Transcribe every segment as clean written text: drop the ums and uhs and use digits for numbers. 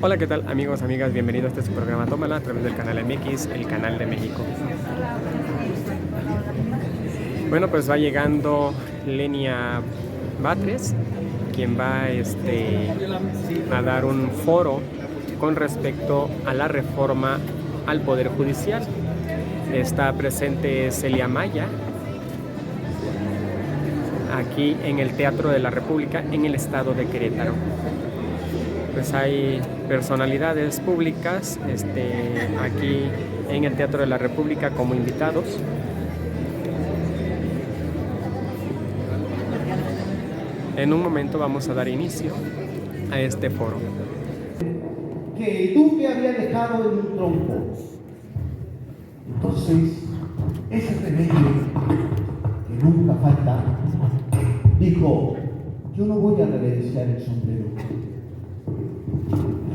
Hola, ¿qué tal amigos, amigas? Bienvenidos a este su programa Tómala a través del canal MX, el canal de México. Bueno, pues va llegando Lenia Batres, quien va a dar un foro con respecto a la reforma al Poder Judicial. Está presente Celia Maya, aquí en el Teatro de la República, en el estado de Querétaro. Pues hay personalidades públicas aquí en el Teatro de la República como invitados. En un momento vamos a dar inicio a este foro. Que el duque había dejado en un tronco. Entonces, ese remedio que nunca falta, dijo: yo no voy a reverenciar el sombrero.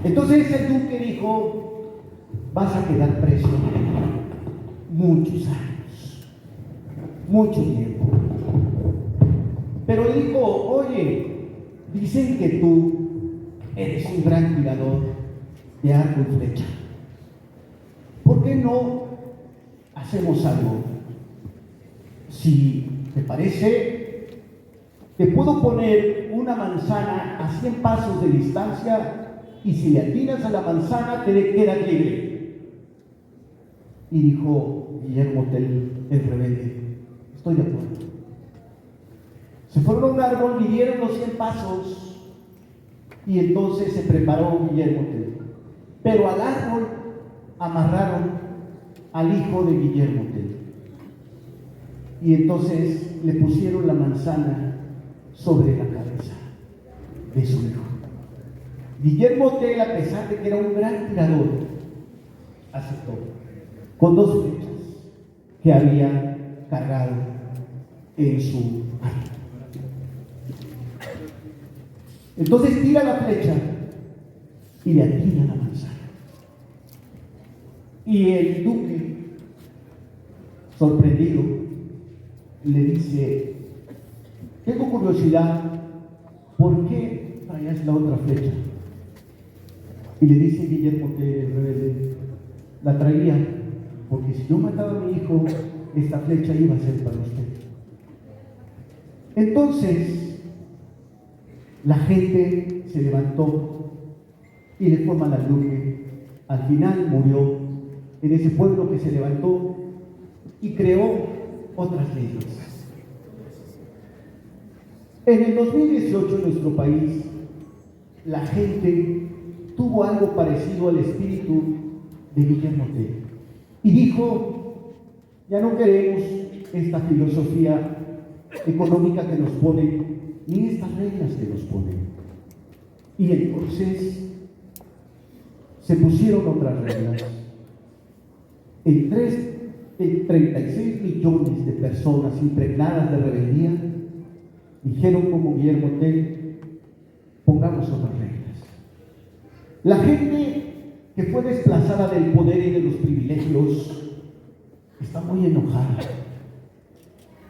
Entonces el duque dijo: vas a quedar preso muchos años, mucho tiempo. Pero le dijo: oye, dicen que tú eres un gran tirador de arco y flecha. ¿Por qué no hacemos algo? Si te parece, te puedo poner una manzana a 100 pasos de distancia y si le atinas a la manzana te quedas libre. Y dijo Guillermo Tell, el rebelde: estoy de acuerdo. Se fueron a un árbol, midieron los 100 pasos y entonces se preparó Guillermo Tell. Pero al árbol amarraron al hijo de Guillermo Tell. Y entonces le pusieron la manzana sobre la cabeza de su hijo. Guillermo Tell, a pesar de que era un gran tirador, aceptó con 2 flechas que había cargado en su arco. Entonces tira la flecha y le atina la manzana. Y el duque, sorprendido, le dice: tengo curiosidad, ¿por qué traías la otra flecha? Y le dice Guillermo Tell, el rebelde: la traía porque si yo mataba a mi hijo, esta flecha iba a ser para usted. Entonces la gente se levantó y le fue mal al duque. Al final murió en ese pueblo que se levantó y creó otras leyes. En el 2018 en nuestro país, la gente tuvo algo parecido al espíritu de Guillermo Tell y dijo: ya no queremos esta filosofía económica que nos ponen, ni estas reglas que nos ponen. Y entonces se pusieron otras reglas. En 36 millones de personas impregnadas de rebeldía dijeron como Guillermo Tell: pongamos otras reglas. La gente que fue desplazada del poder y de los privilegios está muy enojada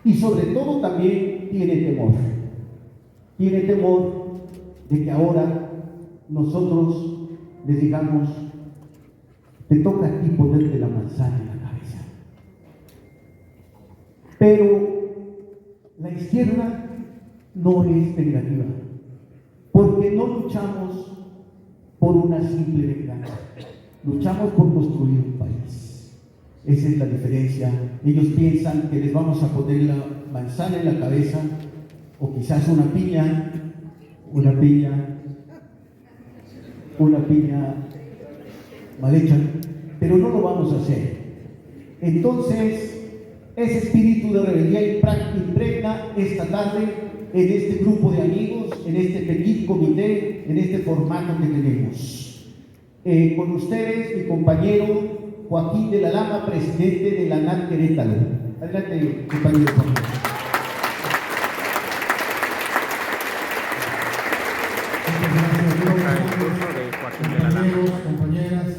y sobre todo también tiene temor. Tiene temor de que ahora nosotros les digamos: te toca a ti ponerte la manzana en la cabeza. Pero la izquierda no es negativa, porque no luchamos por una simple venganza, luchamos por construir un país. Esa es la diferencia. Ellos piensan que les vamos a poner la manzana en la cabeza, o quizás una piña mal hecha, pero no lo vamos a hacer. Entonces, ese espíritu de rebeldía impregna esta tarde en este grupo de amigos, en este petit comité, en este formato que tenemos. Con ustedes, mi compañero Joaquín de la Lama, presidente de la ANAT Querétaro. Adelante, compañero. Compañeros, compañeras,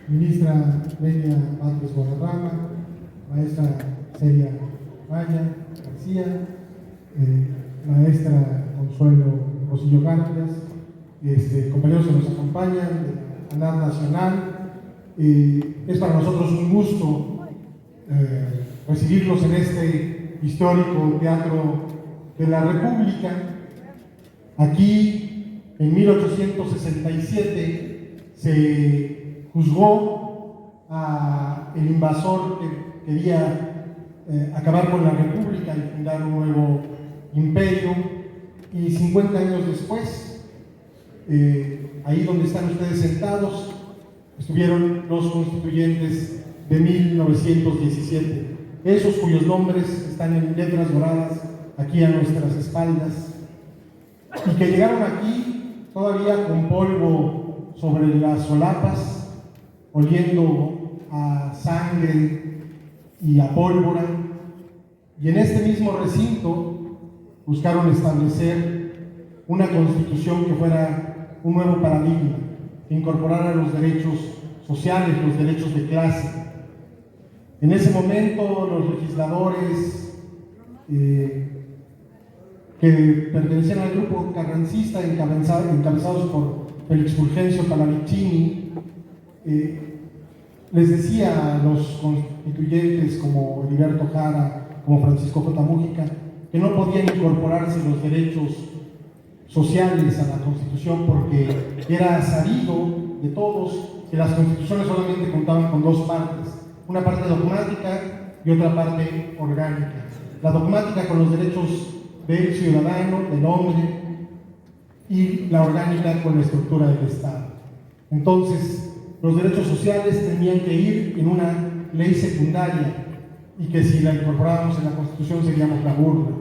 ministra Lenia Batres Guadarrama, maestra Celia Maya García, maestra Consuelo Rosillo Cárdenas, compañeros que nos acompañan ANAD Nacional. Es para nosotros un gusto recibirlos en este histórico Teatro de la República. Aquí, en 1867, se juzgó al invasor que quería acabar con la República y fundar un nuevo imperio. Y 50 años después, ahí donde están ustedes sentados, estuvieron los constituyentes de 1917, esos cuyos nombres están en letras doradas aquí a nuestras espaldas, y que llegaron aquí todavía con polvo sobre las solapas, oliendo a sangre y a pólvora, y en este mismo recinto buscaron establecer una constitución que fuera un nuevo paradigma, que incorporara los derechos sociales, los derechos de clase. En ese momento, los legisladores que pertenecían al grupo carrancista, encabezados por Félix Fulgencio Pallavicini, les decía a los constituyentes como Heriberto Jara, como Francisco J. Múgica, que no podían incorporarse los derechos sociales a la Constitución porque era sabido de todos que las constituciones solamente contaban con dos partes, una parte dogmática y otra parte orgánica. La dogmática con los derechos del ciudadano, del hombre, y la orgánica con la estructura del Estado. Entonces, los derechos sociales tenían que ir en una ley secundaria y que si la incorporábamos en la Constitución seríamos la burla.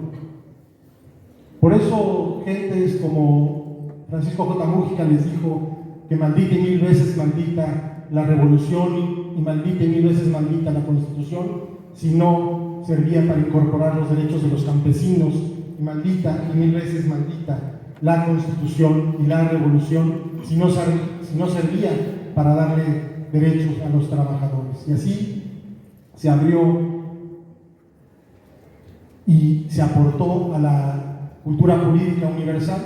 Por eso, gentes como Francisco J. Múgica les dijo que maldita y 1000 veces maldita la revolución y maldita y 1000 veces maldita la Constitución si no servía para incorporar los derechos de los campesinos, y maldita y 1000 veces maldita la Constitución y la revolución si no servía para darle derechos a los trabajadores. Y así se abrió y se aportó a la cultura jurídica universal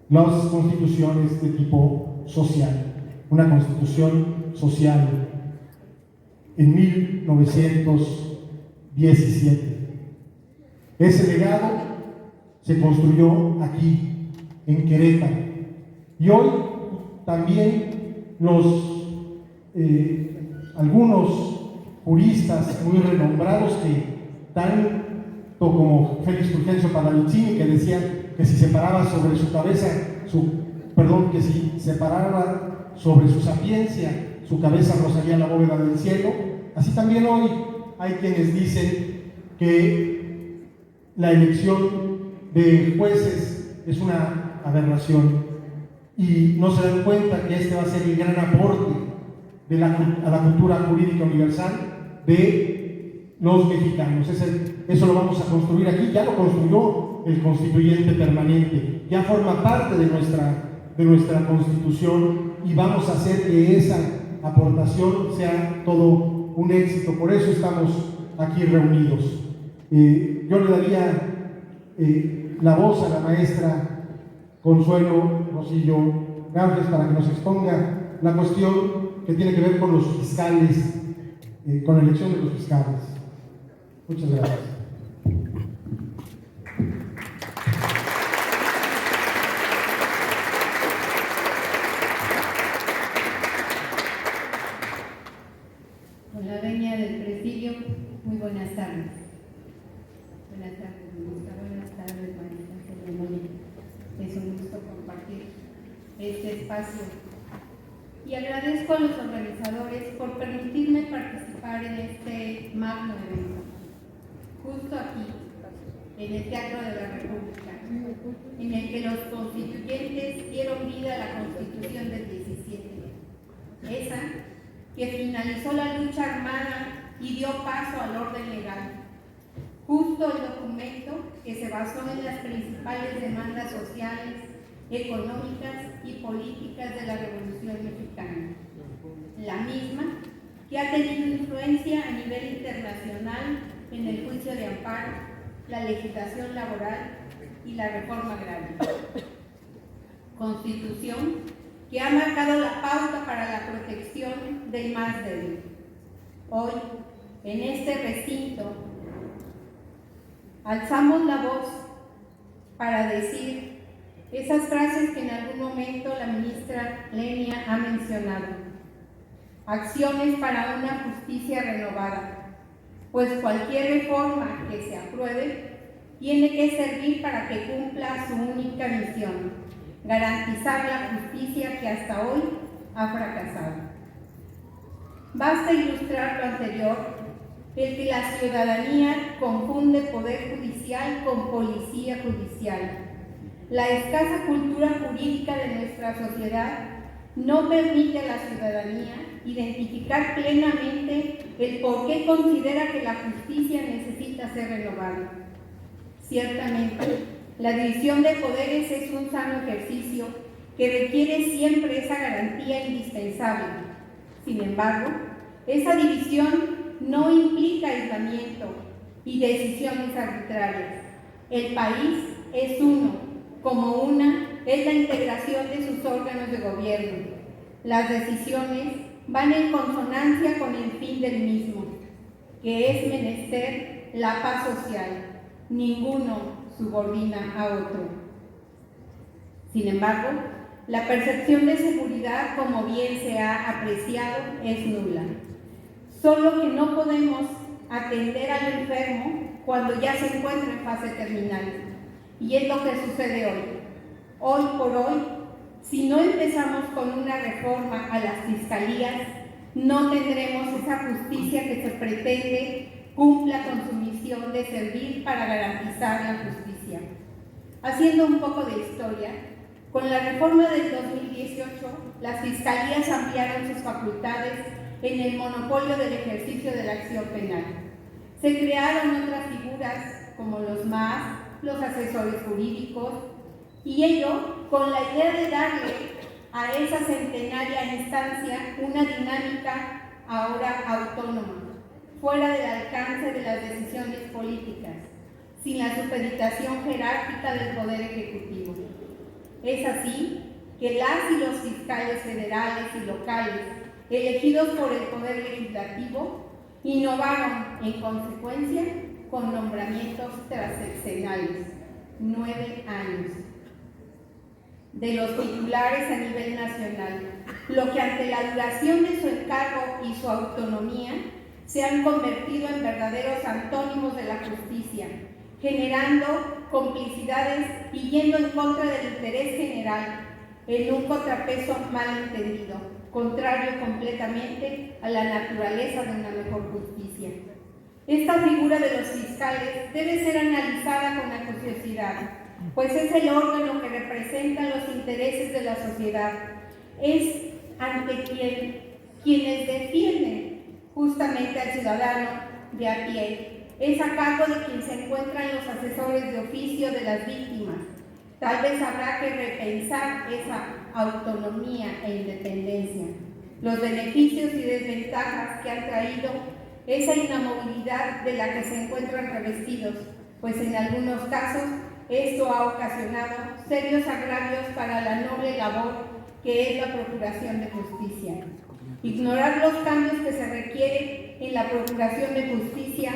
las constituciones de tipo social, una constitución social en 1917. Ese legado se construyó aquí, en Querétaro, y hoy también algunos juristas muy renombrados tanto como Félix Fulgencio Pallavicini, que decían que si se paraba sobre su cabeza, que si se paraba sobre su sapiencia, su cabeza rozaría la bóveda del cielo. Así también hoy hay quienes dicen que la elección de jueces es una aberración y no se dan cuenta que este va a ser el gran aporte a la cultura jurídica universal de los mexicanos. Eso lo vamos a construir aquí, ya lo construyó el constituyente permanente, ya forma parte de nuestra constitución, y vamos a hacer que esa aportación sea todo un éxito. Por eso estamos aquí reunidos. Yo le daría la voz a la maestra Consuelo Rosillo Ganges para que nos exponga la cuestión que tiene que ver con los fiscales, con la elección de los fiscales. Muchas gracias. Con la venia del presidio, muy buenas tardes. Buenas tardes, ministra. Buenas tardes, maestra. Es un gusto compartir este espacio. Y agradezco a los organizadores por permitirme participar en este magno evento. Justo aquí, en el Teatro de la República, en el que los constituyentes dieron vida a la Constitución del 17. Esa que finalizó la lucha armada y dio paso al orden legal. Justo el documento que se basó en las principales demandas sociales, económicas y políticas de la Revolución Mexicana. La misma que ha tenido influencia a nivel internacional en el juicio de amparo, la legislación laboral y la reforma agraria. Constitución que ha marcado la pauta protección del más débil. Hoy, en este recinto, alzamos la voz para decir esas frases que en algún momento la ministra Lenia ha mencionado. Acciones para una justicia renovada, pues cualquier reforma que se apruebe tiene que servir para que cumpla su única misión: garantizar la justicia que hasta hoy ha fracasado. Basta ilustrar lo anterior, el que la ciudadanía confunde poder judicial con policía judicial. La escasa cultura jurídica de nuestra sociedad no permite a la ciudadanía identificar plenamente el por qué considera que la justicia necesita ser renovada. Ciertamente, la división de poderes es un sano ejercicio que requiere siempre esa garantía indispensable. Sin embargo, esa división no implica aislamiento y decisiones arbitrarias. El país es uno, como una es la integración de sus órganos de gobierno. Las decisiones van en consonancia con el fin del mismo, que es menester la paz social. Ninguno subordina a otro. Sin embargo, la percepción de seguridad, como bien se ha apreciado, es nula. Solo que no podemos atender al enfermo cuando ya se encuentra en fase terminal. Y es lo que sucede hoy. Hoy por hoy, si no empezamos con una reforma a las fiscalías, no tendremos esa justicia que se pretende cumpla con su misión de servir para garantizar la justicia. Haciendo un poco de historia, con la reforma del 2018, las fiscalías ampliaron sus facultades en el monopolio del ejercicio de la acción penal. Se crearon otras figuras como los MAS, los asesores jurídicos, y ello con la idea de darle a esa centenaria instancia una dinámica ahora autónoma, fuera del alcance de las decisiones políticas, sin la supeditación jerárquica del Poder Ejecutivo. Es así que las y los fiscales federales y locales, elegidos por el Poder Legislativo, innovaron en consecuencia con nombramientos transeccionales, 9 años, de los titulares a nivel nacional, lo que ante la duración de su encargo y su autonomía se han convertido en verdaderos antónimos de la justicia, generando complicidades y yendo en contra del interés general, en un contrapeso mal entendido, contrario completamente a la naturaleza de una mejor justicia. Esta figura de los fiscales debe ser analizada con acuciosidad, pues es el órgano que representa los intereses de la sociedad, es ante quienes defienden justamente al ciudadano de a pie, es a cargo de quien se encuentran los asesores de oficio de las víctimas. Tal vez habrá que repensar esa autonomía e independencia, los beneficios y desventajas que han traído esa inamovilidad de la que se encuentran revestidos, pues en algunos casos esto ha ocasionado serios agravios para la noble labor que es la procuración de justicia. Ignorar los cambios que se requieren en la procuración de justicia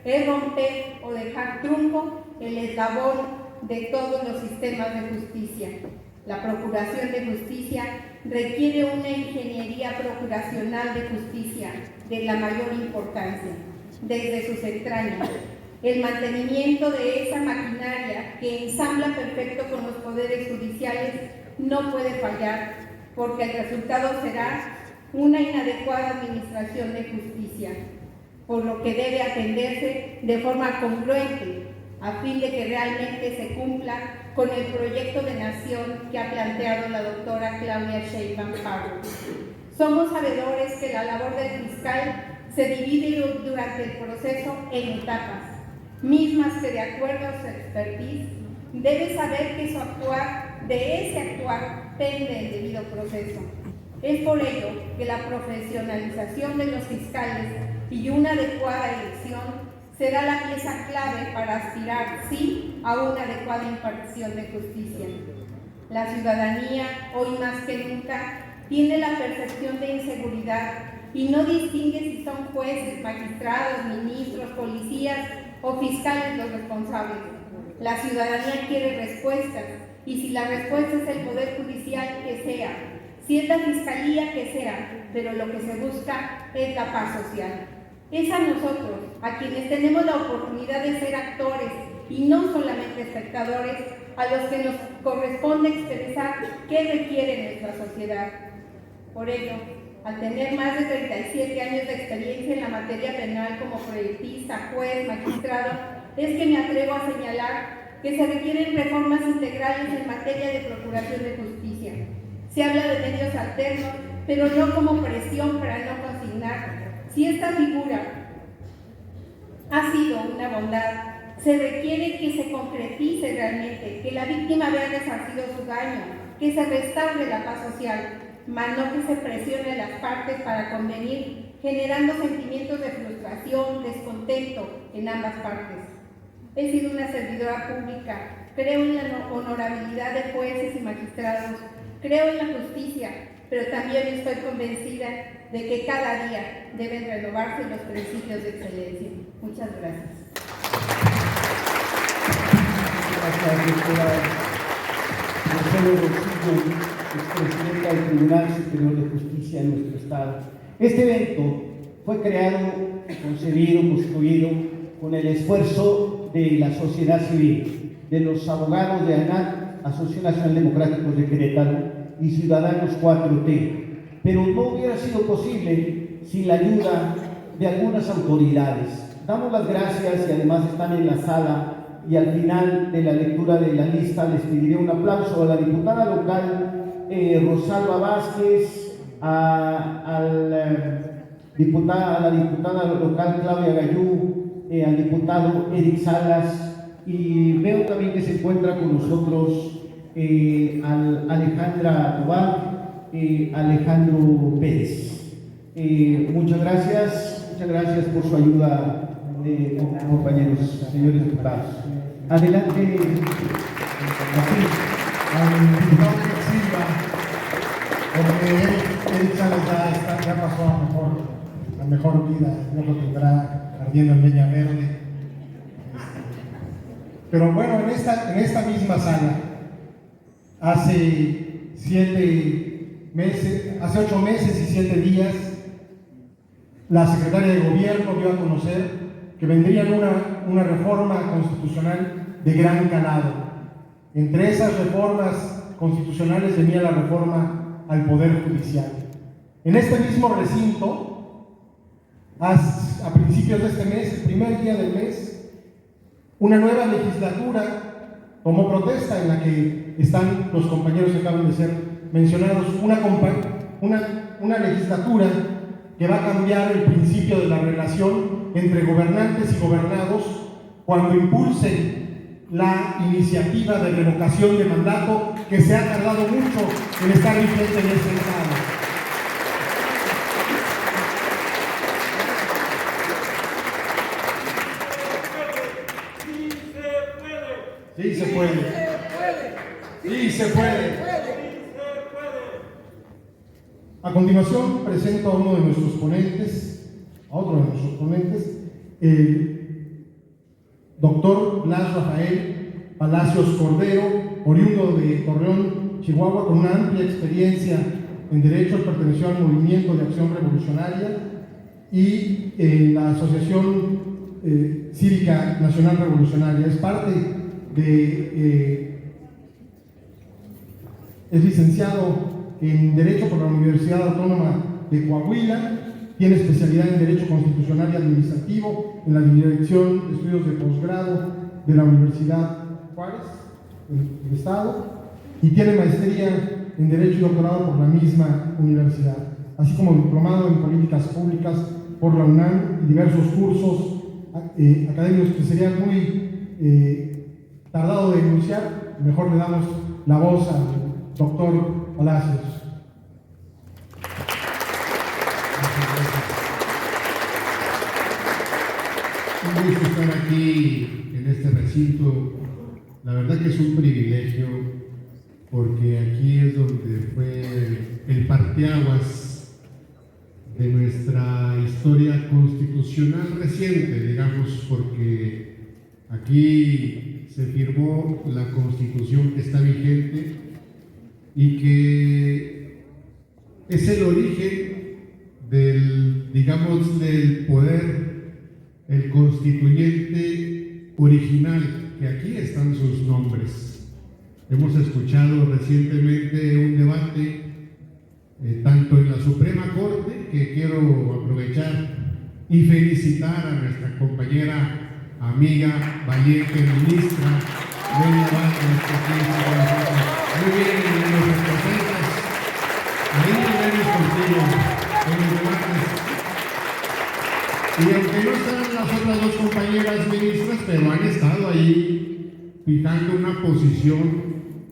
es romper o dejar trunco el eslabón de todos los sistemas de justicia. La procuración de justicia requiere una ingeniería procuracional de justicia de la mayor importancia, desde sus entrañas. El mantenimiento de esa maquinaria que ensambla perfecto con los poderes judiciales no puede fallar, porque el resultado será una inadecuada administración de justicia, por lo que debe atenderse de forma congruente a fin de que realmente se cumpla con el proyecto de nación que ha planteado la doctora Claudia Sheinbaum Pardo. Somos sabedores que la labor del fiscal se divide durante el proceso en etapas, mismas que de acuerdo a su expertise debe saber que su actuar, de ese actuar, pende el debido proceso. Es por ello que la profesionalización de los fiscales y una adecuada elección será la pieza clave para aspirar, sí, a una adecuada impartición de justicia. La ciudadanía, hoy más que nunca, tiene la percepción de inseguridad y no distingue si son jueces, magistrados, ministros, policías o fiscales los responsables. La ciudadanía quiere respuestas, y si la respuesta es el Poder Judicial, que sea, si es la Fiscalía, que sea, pero lo que se busca es la paz social. Es a nosotros, a quienes tenemos la oportunidad de ser actores y no solamente espectadores, a los que nos corresponde expresar qué requiere nuestra sociedad. Por ello, al tener más de 37 años de experiencia en la materia penal como proyectista, juez, magistrado, es que me atrevo a señalar que se requieren reformas integrales en materia de procuración de justicia. Se habla de medios alternos, pero no como presión para no consignar. Si esta figura ha sido una bondad, se requiere que se concretice realmente, que la víctima vea resarcido su daño, que se restaure la paz social, mas no que se presione a las partes para convenir, generando sentimientos de frustración, descontento en ambas partes. He sido una servidora pública, creo en la honorabilidad de jueces y magistrados, creo en la justicia, pero también estoy convencida de que cada día deben renovarse los principios de excelencia. Muchas gracias. Gracias, doctora Marcelo Rosillo, expresidenta del Tribunal Superior de Justicia de nuestro Estado. Este evento fue creado, concebido, construido con el esfuerzo de la sociedad civil, de los abogados de ANAC, Asociación Nacional Democráticos de Querétaro, y Ciudadanos 4T, pero no hubiera sido posible sin la ayuda de algunas autoridades. Damos las gracias, y además están en la sala, y al final de la lectura de la lista les pediré un aplauso a la diputada local Rosalba Vázquez, a la diputada local Claudia Gallú, al diputado Eric Salas, y veo también que se encuentra con nosotros Alejandra Tobar, Alejandro Pérez. Muchas gracias por su ayuda, compañeros, señores diputados. Adelante, al diputado Silva, porque Eric Salas ya pasó a mejor vida, no lo tendrá ardiendo en leña verde. Pero bueno, en esta misma sala, hace 8 meses y 7 días, la secretaria de Gobierno dio a conocer que vendría una reforma constitucional de gran calado. Entre esas reformas constitucionales venía la reforma al Poder Judicial. En este mismo recinto, a principios de este mes, el primer día del mes, una nueva legislatura tomó protesta, en la que están los compañeros que acaban de ser mencionados, una legislatura que va a cambiar el principio de la relación entre gobernantes y gobernados cuando impulsen la iniciativa de revocación de mandato que se ha tardado mucho en estar vigente en este estado. Sí se puede. Sí se puede. A continuación presento a otro de nuestros ponentes, el doctor Blas Rafael Palacios Cordero, oriundo de Torreón, Chihuahua, con una amplia experiencia en Derecho. Perteneció al Movimiento de Acción Revolucionaria y en la Asociación Cívica Nacional Revolucionaria. Es licenciado en Derecho por la Universidad Autónoma de Coahuila, tiene especialidad en Derecho Constitucional y Administrativo en la Dirección de Estudios de Posgrado de la Universidad Juárez, del Estado, y tiene maestría en Derecho y doctorado por la misma universidad, así como diplomado en Políticas Públicas por la UNAM y diversos cursos académicos que serían muy tardado de enunciar. Mejor le damos la voz al doctor Palacios. Un gusto estar aquí en este recinto. La verdad que es un privilegio, porque aquí es donde fue el parteaguas de nuestra historia constitucional reciente, digamos, porque aquí se firmó la Constitución que está vigente y que es el origen del, digamos, del poder, el constituyente original, que aquí están sus nombres. Hemos escuchado recientemente un debate tanto en la Suprema Corte, que quiero aprovechar y felicitar a nuestra compañera, amiga, valiente ministra, Lenia Vázquez, que aquí está con nosotros. Muy bien, nos representas. Ahí tenemos contigo en los debates. Y aunque no están las otras dos compañeras ministras, pero han estado ahí fijando una posición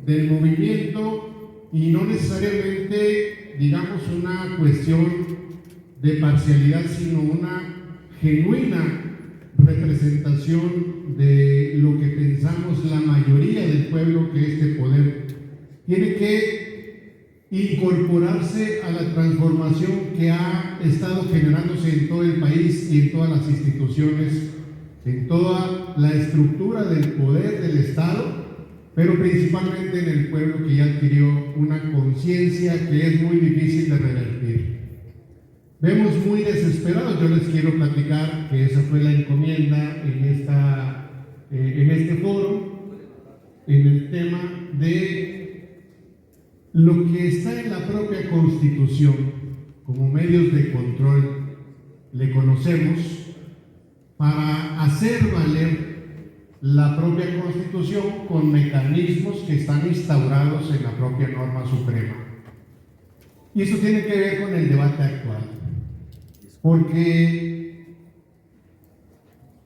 del movimiento y no necesariamente, digamos, una cuestión de parcialidad, sino una genuina representación de lo que pensamos la mayoría del pueblo, que este poder tiene que incorporarse a la transformación que ha estado generándose en todo el país y en todas las instituciones, en toda la estructura del poder del Estado, pero principalmente en el pueblo, que ya adquirió una conciencia que es muy difícil de revertir. Vemos muy desesperados. Yo les quiero platicar que esa fue la encomienda en este foro, en el tema de lo que está en la propia Constitución como medios de control, le conocemos, para hacer valer la propia Constitución con mecanismos que están instaurados en la propia norma suprema. Y eso tiene que ver con el debate actual, porque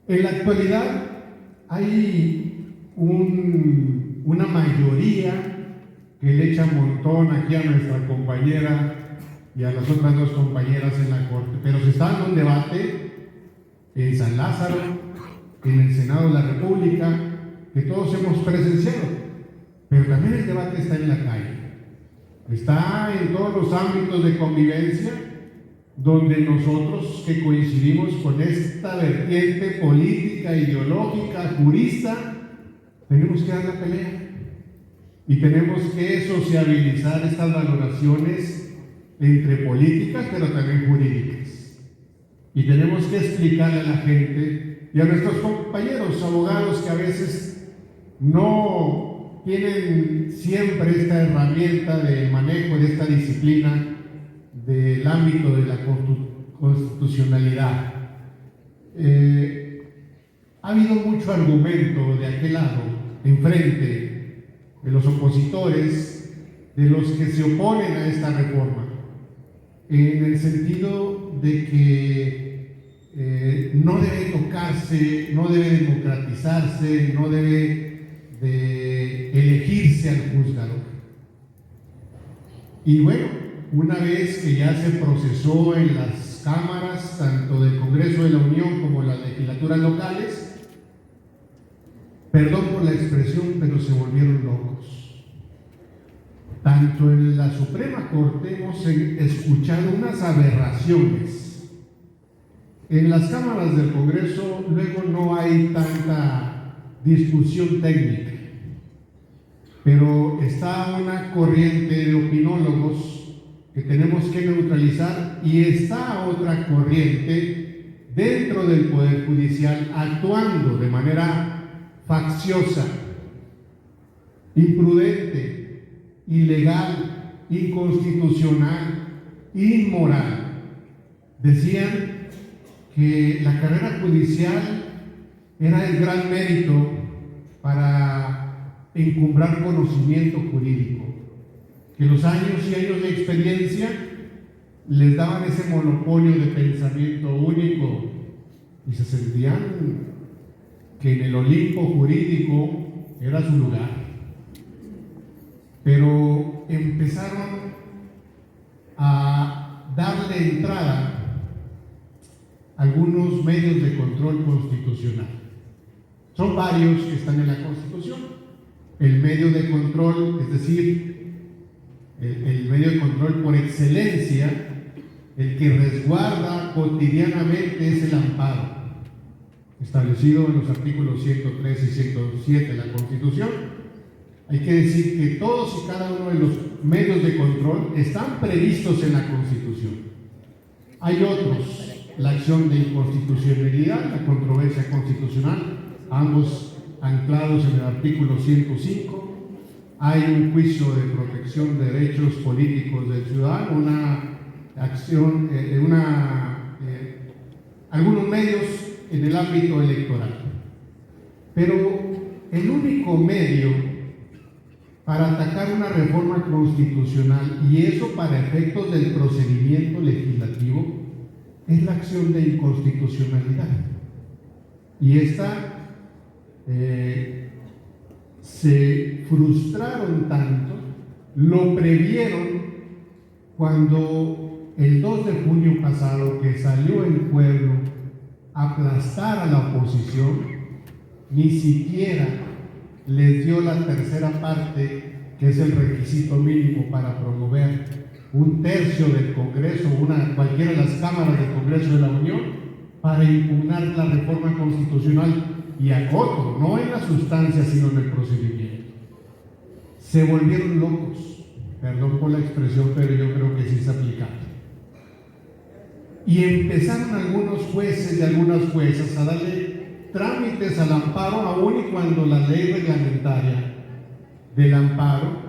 en la actualidad hay una mayoría que le echa montón aquí a nuestra compañera y a las otras dos compañeras en la Corte, pero se está dando un debate en San Lázaro, en el Senado de la República, que todos hemos presenciado, pero también el debate está en la calle, está en todos los ámbitos de convivencia, donde nosotros que coincidimos con esta vertiente política, ideológica, jurista, tenemos que dar la pelea y tenemos que sociabilizar estas valoraciones entre políticas, pero también jurídicas, y tenemos que explicarle a la gente y a nuestros compañeros abogados, que a veces no tienen siempre esta herramienta de manejo de esta disciplina del ámbito de la constitucionalidad. Ha habido mucho argumento de aquel lado, enfrente, de los opositores, de los que se oponen a esta reforma, en el sentido de que no debe tocarse, no debe democratizarse, no debe de elegirse al juzgador. Y bueno, una vez que ya se procesó en las cámaras, tanto del Congreso de la Unión como las legislaturas locales, perdón por la expresión, pero se volvieron locos. Tanto en la Suprema Corte hemos escuchado unas aberraciones. En las cámaras del Congreso luego no hay tanta discusión técnica, pero está una corriente de opinólogos que tenemos que neutralizar, y está otra corriente dentro del Poder Judicial actuando de manera facciosa, imprudente, ilegal, inconstitucional, inmoral. Decían que la carrera judicial era el gran mérito para encumbrar conocimiento jurídico, que los años y años de experiencia les daban ese monopolio de pensamiento único y se sentían que en el Olimpo jurídico era su lugar. Pero empezaron a darle entrada algunos medios de control constitucional. Son varios que están en la Constitución. El medio de control, es decir, el medio de control por excelencia, el que resguarda cotidianamente es el amparo, establecido en los artículos 103 y 107 de la Constitución. Hay que decir que todos y cada uno de los medios de control están previstos en la Constitución. Hay otros, la acción de inconstitucionalidad, la controversia constitucional, ambos anclados en el artículo 105. Hay un juicio de protección de derechos políticos del ciudadano, una acción, algunos medios en el ámbito electoral. Pero el único medio para atacar una reforma constitucional, y eso para efectos del procedimiento legislativo, es la acción de inconstitucionalidad. Y esta se frustraron tanto, lo previeron cuando el 2 de junio pasado, que salió el pueblo a aplastar a la oposición, ni siquiera les dio la tercera parte, que es el requisito mínimo para promover un tercio del Congreso, cualquiera de las cámaras del Congreso de la Unión, para impugnar la reforma constitucional, y acoto, no en la sustancia, sino en el procedimiento. Se volvieron locos, perdón por la expresión, pero yo creo que sí es aplicable. Y empezaron algunos jueces y algunas juezas a darle trámites al amparo, aún y cuando la ley reglamentaria del amparo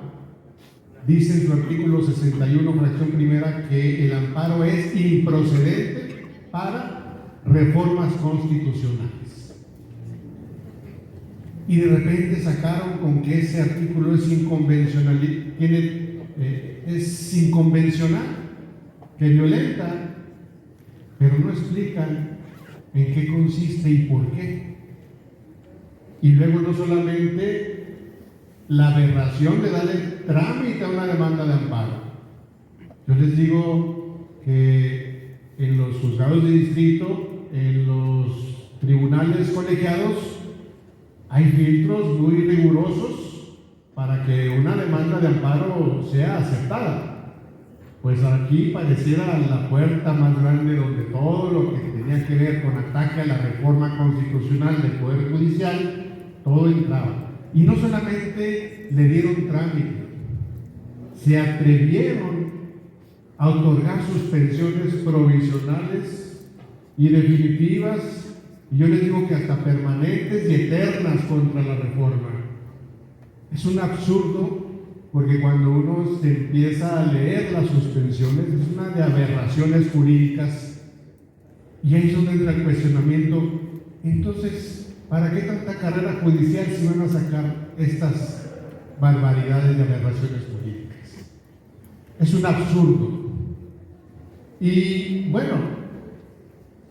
dice en su artículo 61, fracción primera, que el amparo es improcedente para reformas constitucionales. Y de repente sacaron con que ese artículo es inconvencional, es inconvencional, que violenta, pero no explican en qué consiste y por qué. Y luego no solamente la aberración de darle trámite a una demanda de amparo. Yo les digo que en los juzgados de distrito, en los tribunales colegiados, hay filtros muy rigurosos para que una demanda de amparo sea aceptada. Pues aquí pareciera la puerta más grande donde todo lo que tenía que ver con ataque a la reforma constitucional del Poder Judicial, todo entraba. Y no solamente le dieron trámite, se atrevieron a otorgar suspensiones provisionales y definitivas, y yo les digo que hasta permanentes y eternas contra la reforma. Es un absurdo, porque cuando uno se empieza a leer las suspensiones, es una de aberraciones jurídicas, y ahí es donde entra el cuestionamiento. Entonces, ¿para qué tanta carrera judicial si van a sacar estas barbaridades de aberraciones jurídicas? Es un absurdo. Y bueno,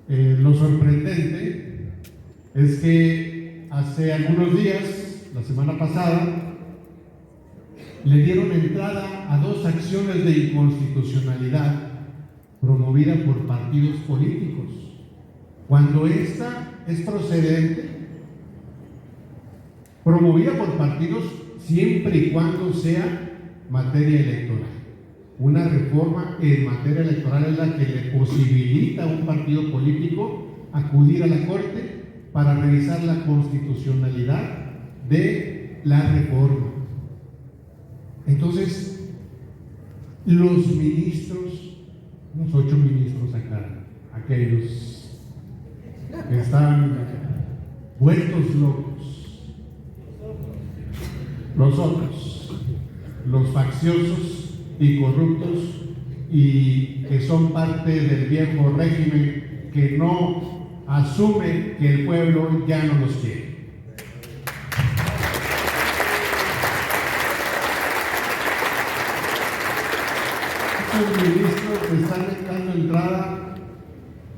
lo sorprendente es que hace algunos días, la semana pasada, le dieron entrada a 2 acciones de inconstitucionalidad promovidas por partidos políticos, cuando esta es procedente, promovida por partidos siempre y cuando sea materia electoral. Una reforma en materia electoral es la que le posibilita a un partido político acudir a la Corte para revisar la constitucionalidad de la reforma. Entonces, los ministros, unos 8 ministros acá, aquellos que están vueltos locos, los otros, los facciosos y corruptos, y que son parte del viejo régimen que no asume que el pueblo ya no los quiere. Estos ministros están dando entrada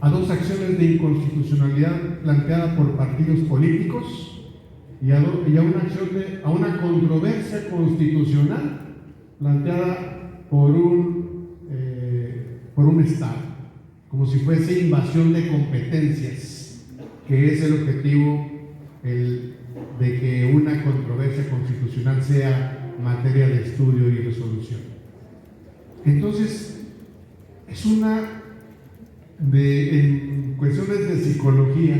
a 2 acciones de inconstitucionalidad planteadas por partidos políticos y a una controversia constitucional planteada por un Estado, como si fuese invasión de competencias, que es el objetivo de que una controversia constitucional sea materia de estudio y resolución. Entonces, es en cuestiones de psicología,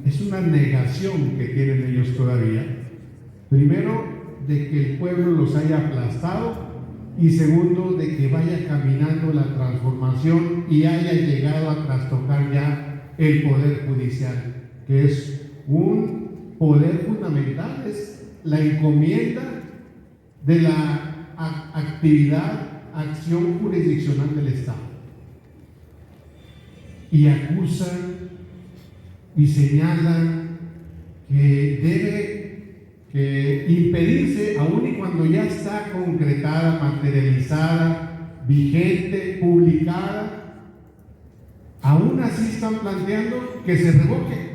es una negación que tienen ellos todavía. Primero, de que el pueblo los haya aplastado, y segundo, de que vaya caminando la transformación y haya llegado a trastocar ya el poder judicial, que es un poder fundamental, es la encomienda de la acción jurisdiccional del Estado. Y acusan y señalan que debe impedirse, aun y cuando ya está concretada, materializada, vigente, publicada, aún así están planteando que se revoque.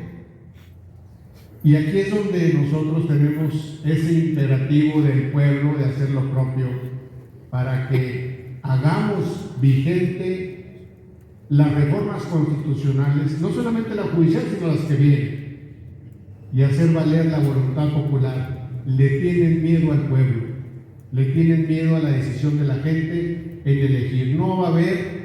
Y aquí es donde nosotros tenemos ese imperativo del pueblo de hacer lo propio, para que hagamos vigente las reformas constitucionales, no solamente la judicial, sino las que vienen, y hacer valer la voluntad popular. Le tienen miedo al pueblo, le tienen miedo a la decisión de la gente en elegir. No va a haber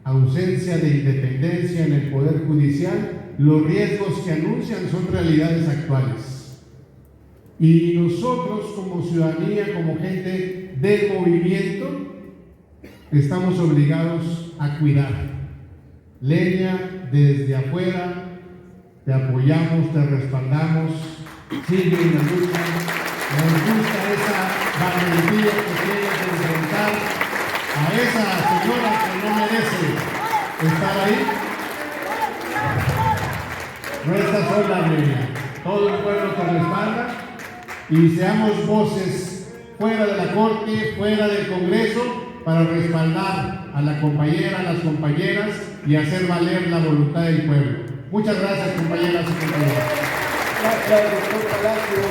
ausencia de independencia en el Poder Judicial. Los riesgos que anuncian son realidades actuales. Y nosotros, como ciudadanía, como gente del movimiento, estamos obligados a cuidar. Lenia, desde afuera, te apoyamos, te respaldamos, sigue en la lucha. Nos gusta esa valentía que tienes de enfrentar a esa señora que no merece estar ahí. No estás sola, Lenia. Todo el pueblo te respalda, y seamos voces fuera de la Corte, fuera del Congreso, para respaldar a la compañera, a las compañeras, y hacer valer la voluntad del pueblo. Muchas gracias, compañeras y compañeros. Gracias, doctor Palacio.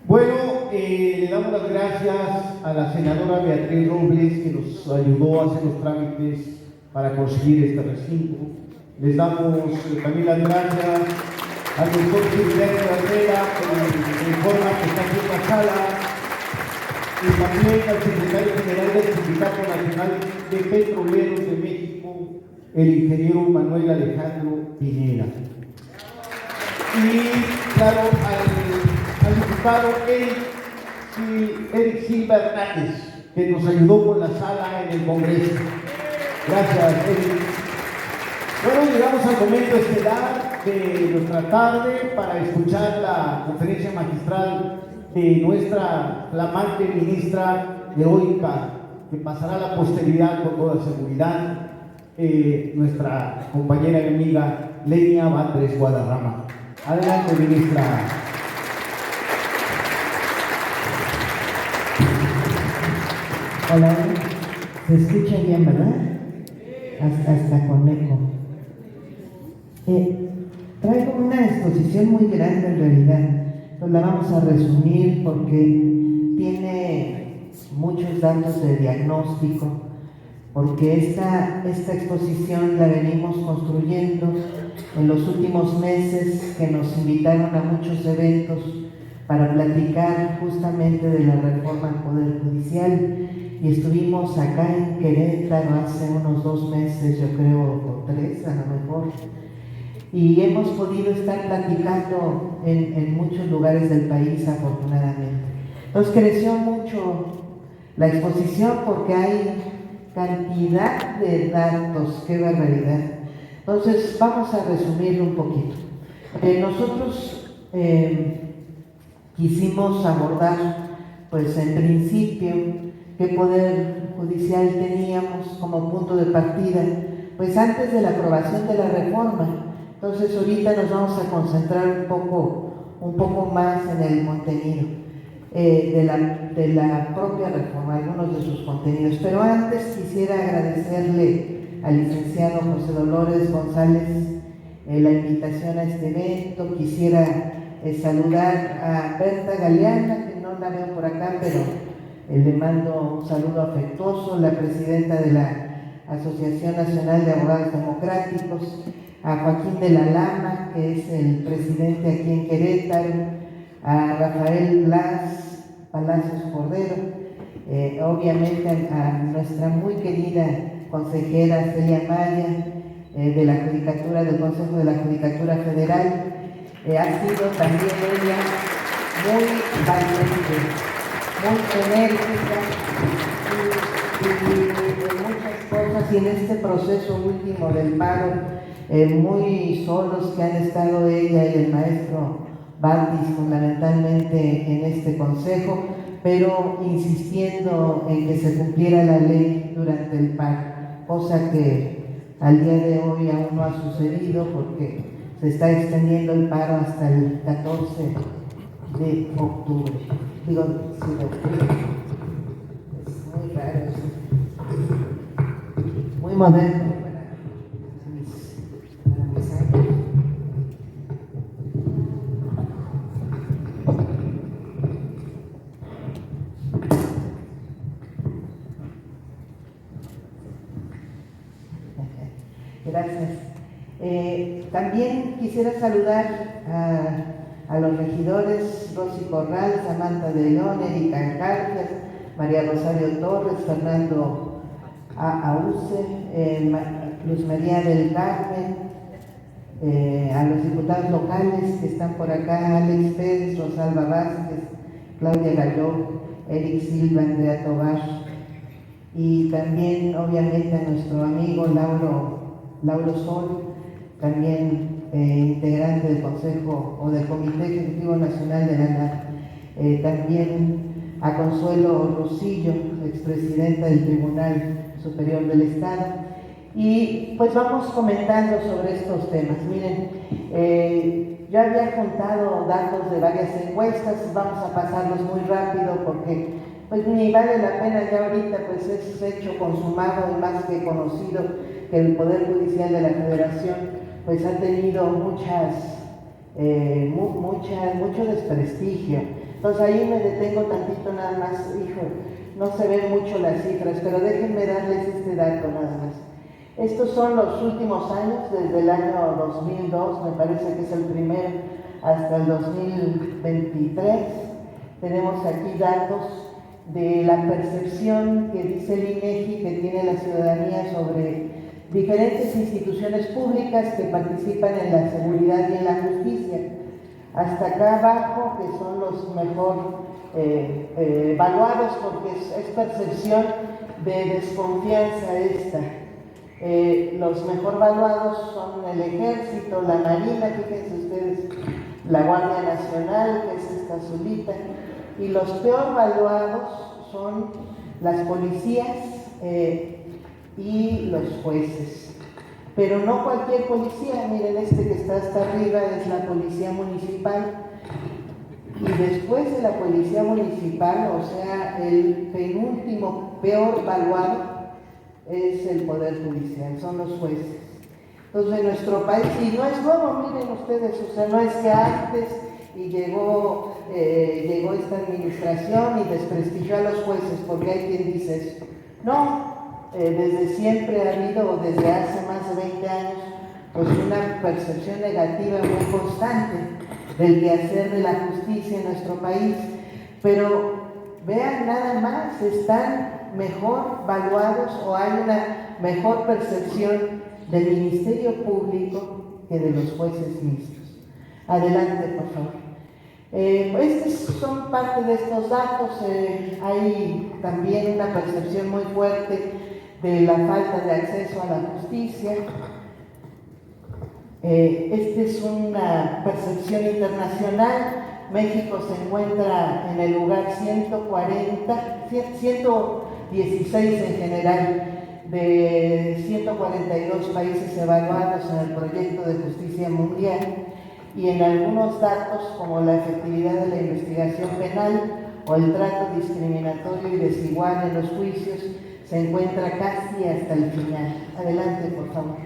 Bueno, le damos las gracias a la senadora Beatriz Robles, que nos ayudó a hacer los trámites para conseguir este recinto. Les damos también las gracias al doctor Gilberto Herrera, por el informe que está aquí en la sala, y también al secretario general del Sindicato Nacional de Petroleros de México, el ingeniero Manuel Alejandro Piñera. Y claro, al diputado Eric Silva Hernández, que nos ayudó con la sala en el Congreso. Gracias, Eric. Bueno, llegamos al momento estelar de nuestra tarde para escuchar la conferencia magistral de nuestra flamante ministra heroica, que pasará a la posteridad con toda seguridad, nuestra compañera y amiga Lenia Batres Guadarrama. Adelante, ministra. Hola, se escucha bien, ¿verdad? Hasta con eco. Traigo una exposición muy grande en realidad, pues la vamos a resumir porque tiene muchos datos de diagnóstico, porque esta exposición la venimos construyendo en los últimos meses, que nos invitaron a muchos eventos para platicar justamente de la reforma al Poder Judicial, y estuvimos acá en Querétaro hace unos 2 meses, yo creo, o 3 a lo mejor, y hemos podido estar platicando en muchos lugares del país, afortunadamente. Entonces creció mucho la exposición porque hay cantidad de datos, qué barbaridad. Entonces vamos a resumirlo un poquito. Nosotros quisimos abordar, pues en principio, qué poder judicial teníamos como punto de partida, pues antes de la aprobación de la reforma. Entonces ahorita nos vamos a concentrar un poco más en el contenido de la propia reforma, algunos de sus contenidos. Pero antes quisiera agradecerle al licenciado José Dolores González la invitación a este evento. Quisiera saludar a Berta Galeana, que no la veo por acá, pero le mando un saludo afectuoso, la presidenta de la Asociación Nacional de Abogados Democráticos, a Joaquín de la Lama, que es el presidente aquí en Querétaro, a Rafael Blas Palacios Cordero, obviamente a nuestra muy querida consejera Celia Maya, de la Judicatura, del Consejo de la Judicatura Federal. Ha sido también ella muy valiente, muy enérgica y en muchas cosas, y en este proceso último del paro, muy solos que han estado ella y el maestro Batis fundamentalmente en este consejo, pero insistiendo en que se cumpliera la ley durante el paro, cosa que al día de hoy aún no ha sucedido porque se está extendiendo el paro hasta el 14 de octubre. Digo, sí, de octubre. Es muy raro eso. Muy moderno para mis años. Gracias. También quisiera saludar a los regidores Rosy Corral, Samantha de León, Erika Encargas, María Rosario Torres, Fernando Auce, Luz María del Carmen, a los diputados locales que están por acá, Alex Pérez, Rosalba Vázquez, Claudia Galló, Eric Silva, Andrea Tobar, y también obviamente a nuestro amigo Lauro Sol, también integrante del Consejo o del Comité Ejecutivo Nacional de la NAR, también a Consuelo Rosillo, expresidenta del Tribunal Superior del Estado. Y pues vamos comentando sobre estos temas. Miren, yo había juntado datos de varias encuestas, vamos a pasarlos muy rápido porque pues ni vale la pena ya ahorita, pues es hecho consumado y más que conocido que el Poder Judicial de la Federación pues ha tenido mucho desprestigio. Entonces ahí me detengo tantito nada más, hijo, no se ven mucho las cifras, pero déjenme darles este dato nada más. Estos son los últimos años, desde el año 2002, me parece que es el primero, hasta el 2023. Tenemos aquí datos de la percepción que dice el INEGI que tiene la ciudadanía sobre diferentes instituciones públicas que participan en la seguridad y en la justicia. Hasta acá abajo, que son los mejor evaluados, porque es percepción de desconfianza esta. Los mejor valuados son el Ejército, la Marina, fíjense ustedes, la Guardia Nacional, que es esta azulita, y los peor valuados son las policías y los jueces. Pero no cualquier policía, miren este que está hasta arriba es la Policía Municipal, y después de la Policía Municipal, o sea, el penúltimo peor valuado es el Poder Judicial, son los jueces. Entonces en nuestro país, y no es nuevo, miren ustedes, o sea, no es que antes y llegó esta administración y desprestigió a los jueces, porque hay quien dice eso. No, desde siempre ha habido, o desde hace más de 20 años, pues una percepción negativa muy constante del quehacer de la justicia en nuestro país. Pero vean nada más, están mejor valuados o hay una mejor percepción del Ministerio Público que de los jueces mixtos. Adelante, por favor. Estos son parte de estos datos. Hay también una percepción muy fuerte de la falta de acceso a la justicia. Esta es una percepción internacional. México se encuentra en el lugar 116 en general, de 142 países evaluados en el proyecto de justicia mundial, y en algunos datos como la efectividad de la investigación penal o el trato discriminatorio y desigual en los juicios se encuentra casi hasta el final. Adelante, por favor.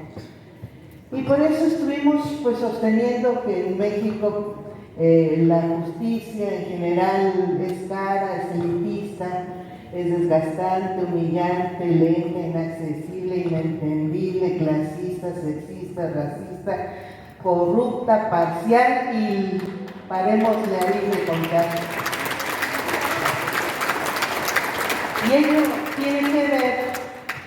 Y por eso estuvimos pues sosteniendo que en México la justicia en general es cara, es elitista, es desgastante, humillante, lenta, inaccesible, inentendible, clasista, machista, sexista, racista, corrupta, parcial y parémosle ahí de contar. Y ello tiene que ver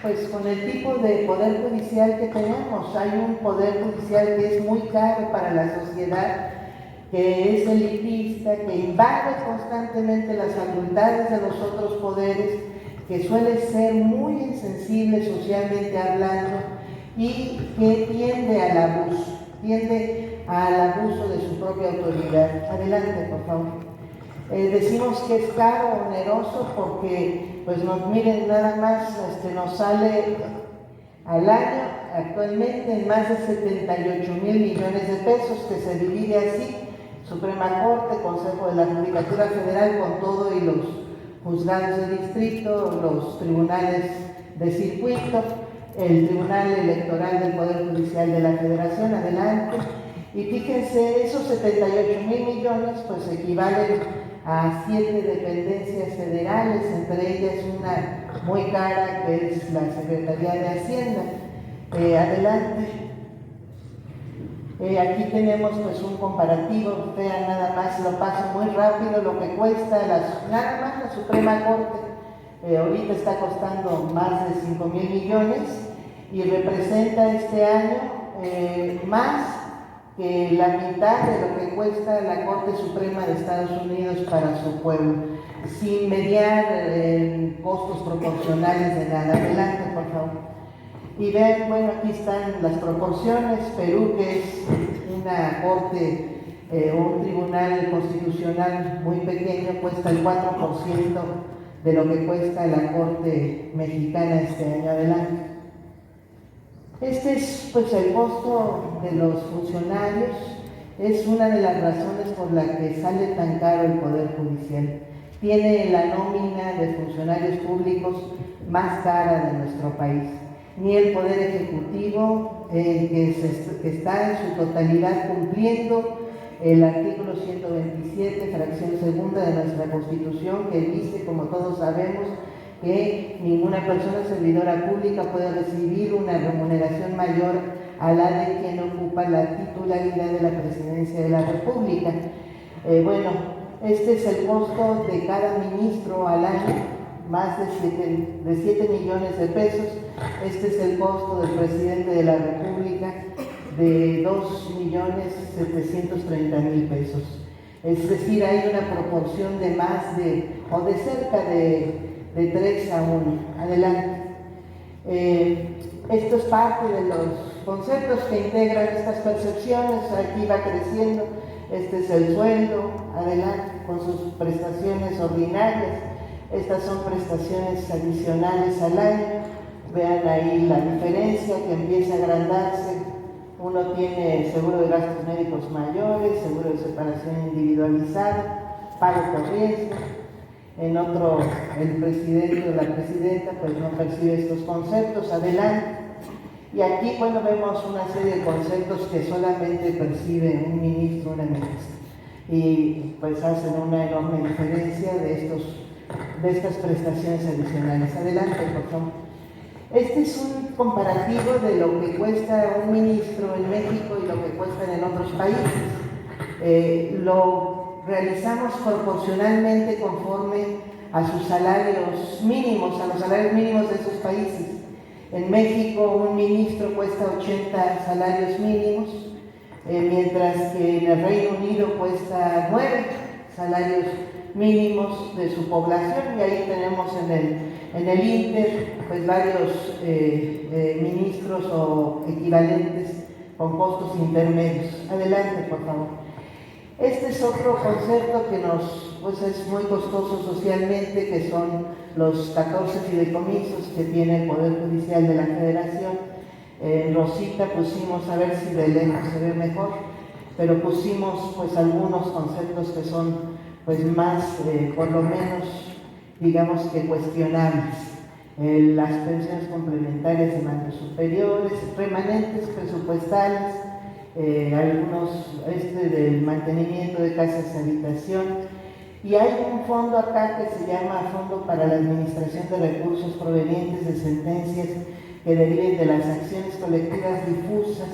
pues con el tipo de poder judicial que tenemos. Hay un poder judicial que es muy caro para la sociedad, que es elitista, que invade constantemente las facultades de los otros poderes, que suele ser muy insensible socialmente hablando y que tiende al abuso de su propia autoridad. Adelante, por favor. Decimos que es caro, oneroso, porque, pues miren, nada más nos sale al año actualmente en más de 78,000 millones de pesos, que se divide así: Suprema Corte, Consejo de la Judicatura Federal con todo y los juzgados de distrito, los tribunales de circuito, el Tribunal Electoral del Poder Judicial de la Federación. Adelante. Y fíjense, esos 78,000 millones pues equivalen a 7 dependencias federales, entre ellas una muy cara que es la Secretaría de Hacienda. Adelante. Aquí tenemos pues un comparativo, vean nada más, lo paso muy rápido, lo que cuesta nada más la Suprema Corte. Ahorita está costando más de 5,000 millones y representa este año más que la mitad de lo que cuesta la Corte Suprema de Estados Unidos para su pueblo, sin mediar en costos proporcionales de nada. Adelante, por favor. Y vean, bueno, aquí están las proporciones. Perú, que es una corte, un tribunal constitucional muy pequeño, cuesta el 4% de lo que cuesta la Corte Mexicana este año. Adelante. Este es pues el costo de los funcionarios, es una de las razones por la que sale tan caro el Poder Judicial. Tiene la nómina de funcionarios públicos más cara de nuestro país. Ni el Poder Ejecutivo, que está en su totalidad cumpliendo el artículo 127, fracción segunda de nuestra Constitución, que dice, como todos sabemos, que ninguna persona servidora pública puede recibir una remuneración mayor a la de quien ocupa la titularidad de la Presidencia de la República. Bueno, este es el costo de cada ministro al año, más de 7 millones de pesos. Este es el costo del presidente de la República, de 2,730,000 pesos. Es decir, hay una proporción de más de cerca de 3 a 1. Adelante. Esto es parte de los conceptos que integran estas percepciones. Aquí va creciendo. Este es el sueldo, adelante, con sus prestaciones ordinarias. Estas son prestaciones adicionales al año. Vean ahí la diferencia que empieza a agrandarse. Uno tiene seguro de gastos médicos mayores, seguro de separación individualizada, pago por riesgo. En otro, el presidente o la presidenta pues no percibe estos conceptos. Adelante. Y aquí, bueno, vemos una serie de conceptos que solamente percibe un ministro o una ministra. Y pues hacen una enorme diferencia de estas prestaciones adicionales. Adelante, por favor. Este es un comparativo de lo que cuesta un ministro en México y lo que cuestan en otros países. Lo realizamos proporcionalmente conforme a sus salarios mínimos, a los salarios mínimos de esos países. En México un ministro cuesta 80 salarios mínimos, mientras que en el Reino Unido cuesta 9 salarios mínimos de su población, y ahí tenemos en el Inter pues varios ministros o equivalentes con costos intermedios. Adelante, por favor. Este es otro concepto que pues es muy costoso socialmente, que son los 14 fideicomisos que tiene el Poder Judicial de la Federación. En rosita pusimos, a ver si de lejos se ve mejor, pero pusimos pues algunos conceptos que son pues más, por lo menos, digamos que cuestionables. Las pensiones complementarias de mandos superiores, remanentes presupuestales, algunos del mantenimiento de casas de habitación, y hay un fondo acá que se llama Fondo para la Administración de Recursos Provenientes de Sentencias que deriven de las acciones colectivas difusas,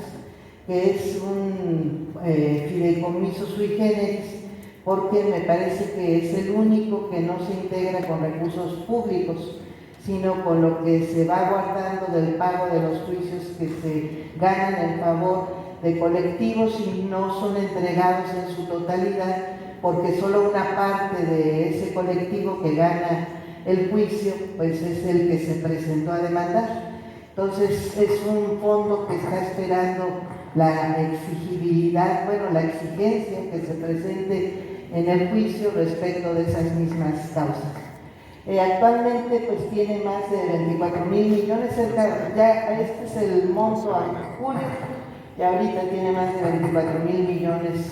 que es un fideicomiso sui generis, porque me parece que es el único que no se integra con recursos públicos, sino con lo que se va guardando del pago de los juicios que se ganan en favor de colectivos y no son entregados en su totalidad, porque solo una parte de ese colectivo que gana el juicio, pues es el que se presentó a demandar. Entonces es un fondo que está esperando la exigibilidad, bueno, la exigencia que se presente en el juicio respecto de esas mismas causas. Actualmente pues tiene más de 24,000 millones, ya este es el monto a julio, y ahorita tiene más de 24,000 millones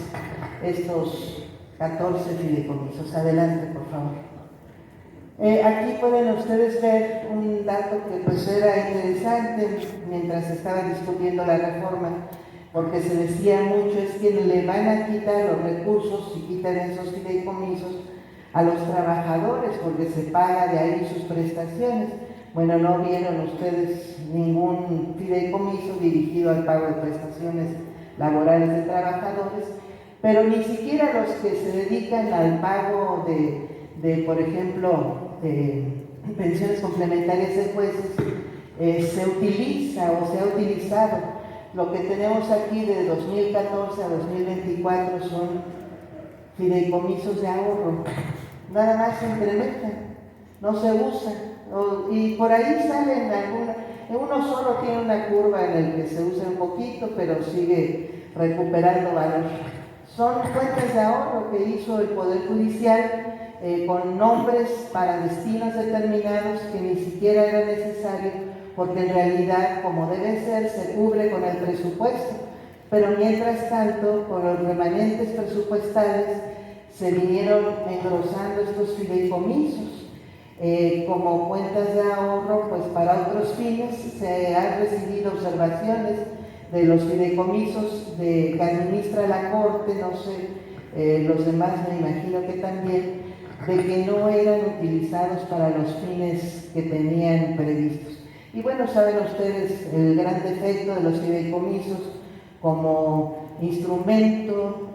estos 14 fideicomisos. Adelante, por favor. Aquí pueden ustedes ver un dato que pues era interesante mientras estaba discutiendo la reforma, porque se decía mucho, es que le van a quitar los recursos y quitan esos fideicomisos a los trabajadores porque se paga de ahí sus prestaciones. Bueno, no vieron ustedes ningún fideicomiso dirigido al pago de prestaciones laborales de trabajadores, pero ni siquiera los que se dedican al pago de por ejemplo, pensiones complementarias de jueces, se utiliza o se ha utilizado. Lo que tenemos aquí de 2014 a 2024 son fideicomisos de ahorro. Nada más se incrementan, no se usan. Y por ahí salen uno solo tiene una curva en el que se usa un poquito, pero sigue recuperando valor. Son cuentas de ahorro que hizo el Poder Judicial con nombres para destinos determinados que ni siquiera era necesario, porque en realidad, como debe ser, se cubre con el presupuesto. Pero mientras tanto, con los remanentes presupuestales, se vinieron engrosando estos fideicomisos. Como cuentas de ahorro, pues para otros fines se han recibido observaciones de los fideicomisos que administra la Corte, no sé, los demás me imagino que también, de que no eran utilizados para los fines que tenían previstos. Y bueno, saben ustedes el gran defecto de los fideicomisos como instrumento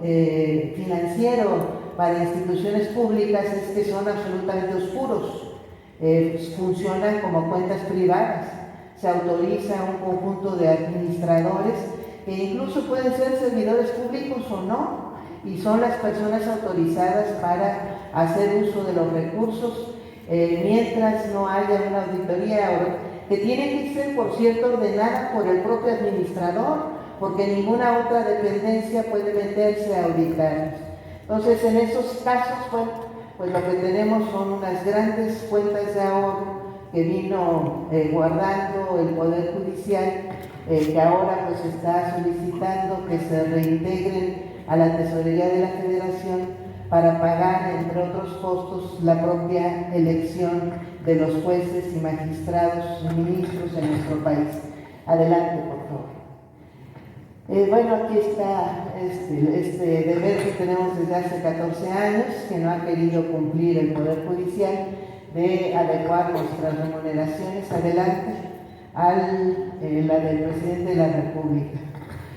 financiero para instituciones públicas es que son absolutamente oscuros. Funcionan como cuentas privadas, se autoriza un conjunto de administradores que incluso pueden ser servidores públicos o no, y son las personas autorizadas para hacer uso de los recursos mientras no haya una auditoría que tiene que ser, por cierto, ordenada por el propio administrador, porque ninguna otra dependencia puede meterse a auditarlos. Entonces, en esos casos, bueno, pues lo que tenemos son unas grandes cuentas de ahorro que vino guardando el Poder Judicial, que ahora pues está solicitando que se reintegren a la Tesorería de la Federación para pagar, entre otros costos, la propia elección de los jueces y magistrados y ministros en nuestro país. Adelante, por favor. Bueno, aquí está este deber que tenemos desde hace 14 años, que no ha querido cumplir el Poder Judicial, de adecuar nuestras remuneraciones, adelante, a la del Presidente de la República.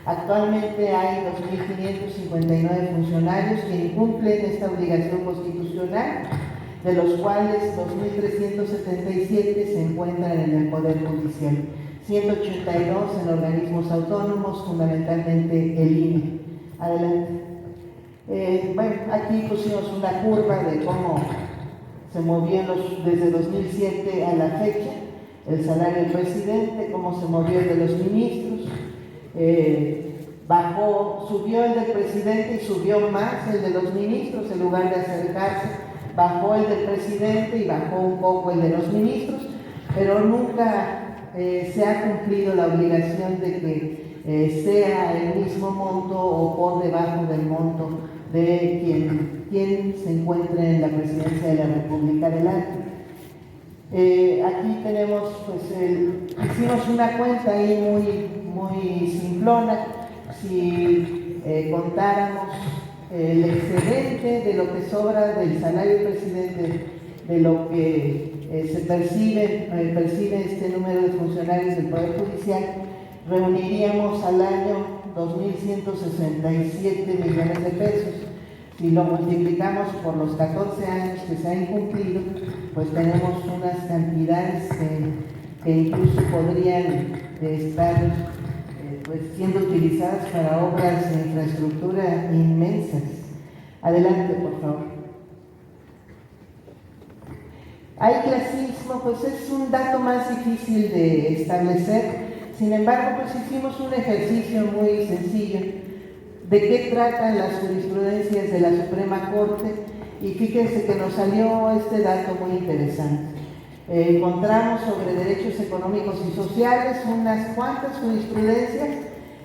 Actualmente hay 2.559 funcionarios que incumplen esta obligación constitucional, de los cuales 2.377 se encuentran en el Poder Judicial, 182 en organismos autónomos, fundamentalmente el INE. Adelante. Bueno, aquí pusimos una curva de cómo se movió desde 2007 a la fecha el salario del presidente, cómo se movió el de los ministros. Subió el del presidente y subió más el de los ministros, en lugar de acercarse, bajó el del presidente y bajó un poco el de los ministros, pero nunca se ha cumplido la obligación de que sea el mismo monto o por debajo del monto de quien se encuentre en la presidencia de la República. Adelante. Aquí tenemos, pues, hicimos una cuenta ahí muy simplona. Si contáramos el excedente de lo que sobra del salario del presidente de lo que se percibe este número de funcionarios del Poder Judicial, reuniríamos al año 2.167 millones de pesos. Si lo multiplicamos por los 14 años que se han cumplido, pues tenemos unas cantidades que incluso podrían estar pues, siendo utilizadas para obras de infraestructura inmensas. Adelante, por favor. Hay clasismo, pues es un dato más difícil de establecer. Sin embargo, pues hicimos un ejercicio muy sencillo de qué tratan las jurisprudencias de la Suprema Corte y fíjense que nos salió este dato muy interesante. Encontramos sobre derechos económicos y sociales unas cuantas jurisprudencias: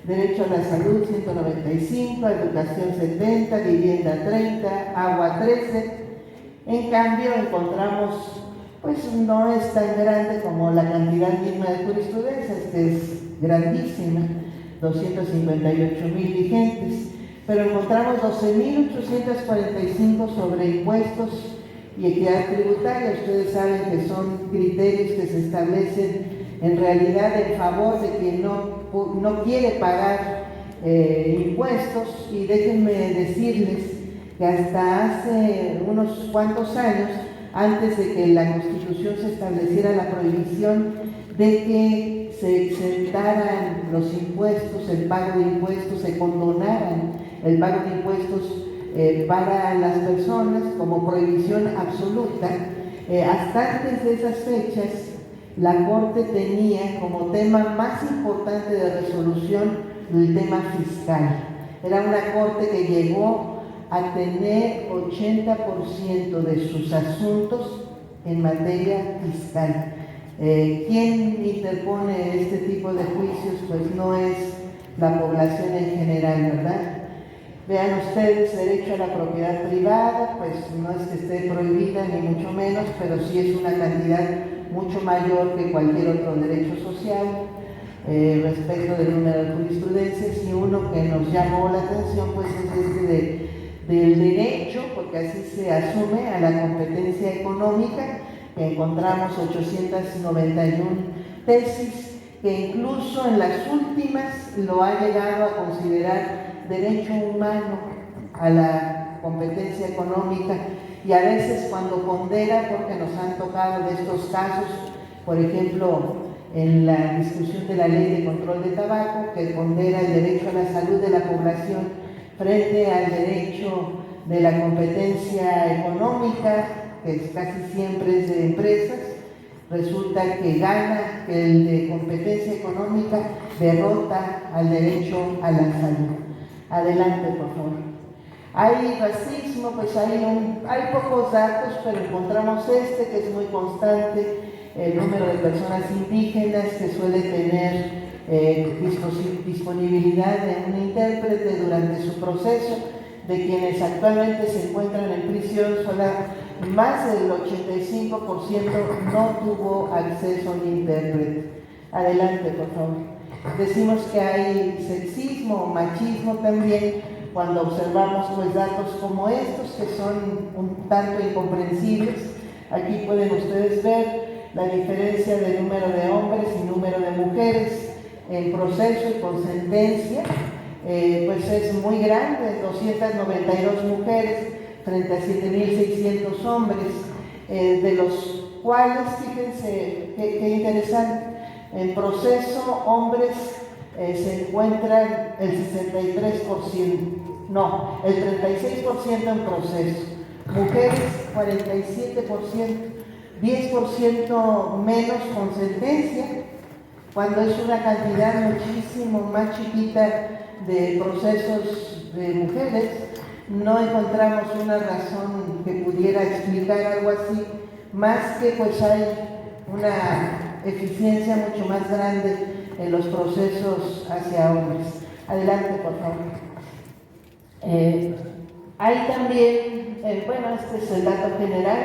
derecho a la salud 195, educación 70, vivienda 30, agua 13. En cambio encontramos, pues no es tan grande como la cantidad misma de jurisprudencias, que es grandísima, 258,000 vigentes, pero encontramos 12,845 sobre impuestos y equidad tributaria. Ustedes saben que son criterios que se establecen en realidad en favor de quien no quiere pagar impuestos, y déjenme decirles que hasta hace unos cuantos años, antes de que la Constitución se estableciera la prohibición de que se exentaran los impuestos, el pago de impuestos, se condonaran el pago de impuestos para las personas como prohibición absoluta, hasta antes de esas fechas, la Corte tenía como tema más importante de resolución el tema fiscal. Era una Corte que llegó a tener 80% de sus asuntos en materia fiscal. ¿Quién interpone este tipo de juicios? Pues no es la población en general, ¿verdad? Vean ustedes, derecho a la propiedad privada, pues no es que esté prohibida ni mucho menos, pero sí es una cantidad mucho mayor que cualquier otro derecho social. Respecto del número de jurisprudencias, y uno que nos llamó la atención pues es este del derecho, porque así se asume, a la competencia económica, que encontramos 891 tesis, que incluso en las últimas lo ha llegado a considerar derecho humano a la competencia económica, y a veces cuando pondera, porque nos han tocado de estos casos, por ejemplo, en la discusión de la ley de control de tabaco, que pondera el derecho a la salud de la población frente al derecho de la competencia económica, que casi siempre es de empresas, resulta que gana, que el de competencia económica derrota al derecho a la salud. Adelante, por favor. Hay racismo, pues hay pocos datos, pero encontramos este que es muy constante: el número de personas indígenas que suele tener disponibilidad de un intérprete durante su proceso. De quienes actualmente se encuentran en prisión, más del 85% no tuvo acceso a un intérprete. Adelante, por favor. Decimos que hay sexismo o machismo también cuando observamos pues datos como estos, que son un tanto incomprensibles. Aquí pueden ustedes ver la diferencia de número de hombres y número de mujeres en proceso y con sentencia. Pues es muy grande, 292 mujeres frente a 7,600 hombres, de los cuales, fíjense qué interesante, en proceso hombres se encuentran el 36% en proceso, mujeres 47%, 10% menos con sentencia, cuando es una cantidad muchísimo más chiquita de procesos de mujeres. No encontramos una razón que pudiera explicar algo así, más que pues hay una eficiencia mucho más grande en los procesos hacia hombres. Adelante, por favor. Hay también, este es el dato general.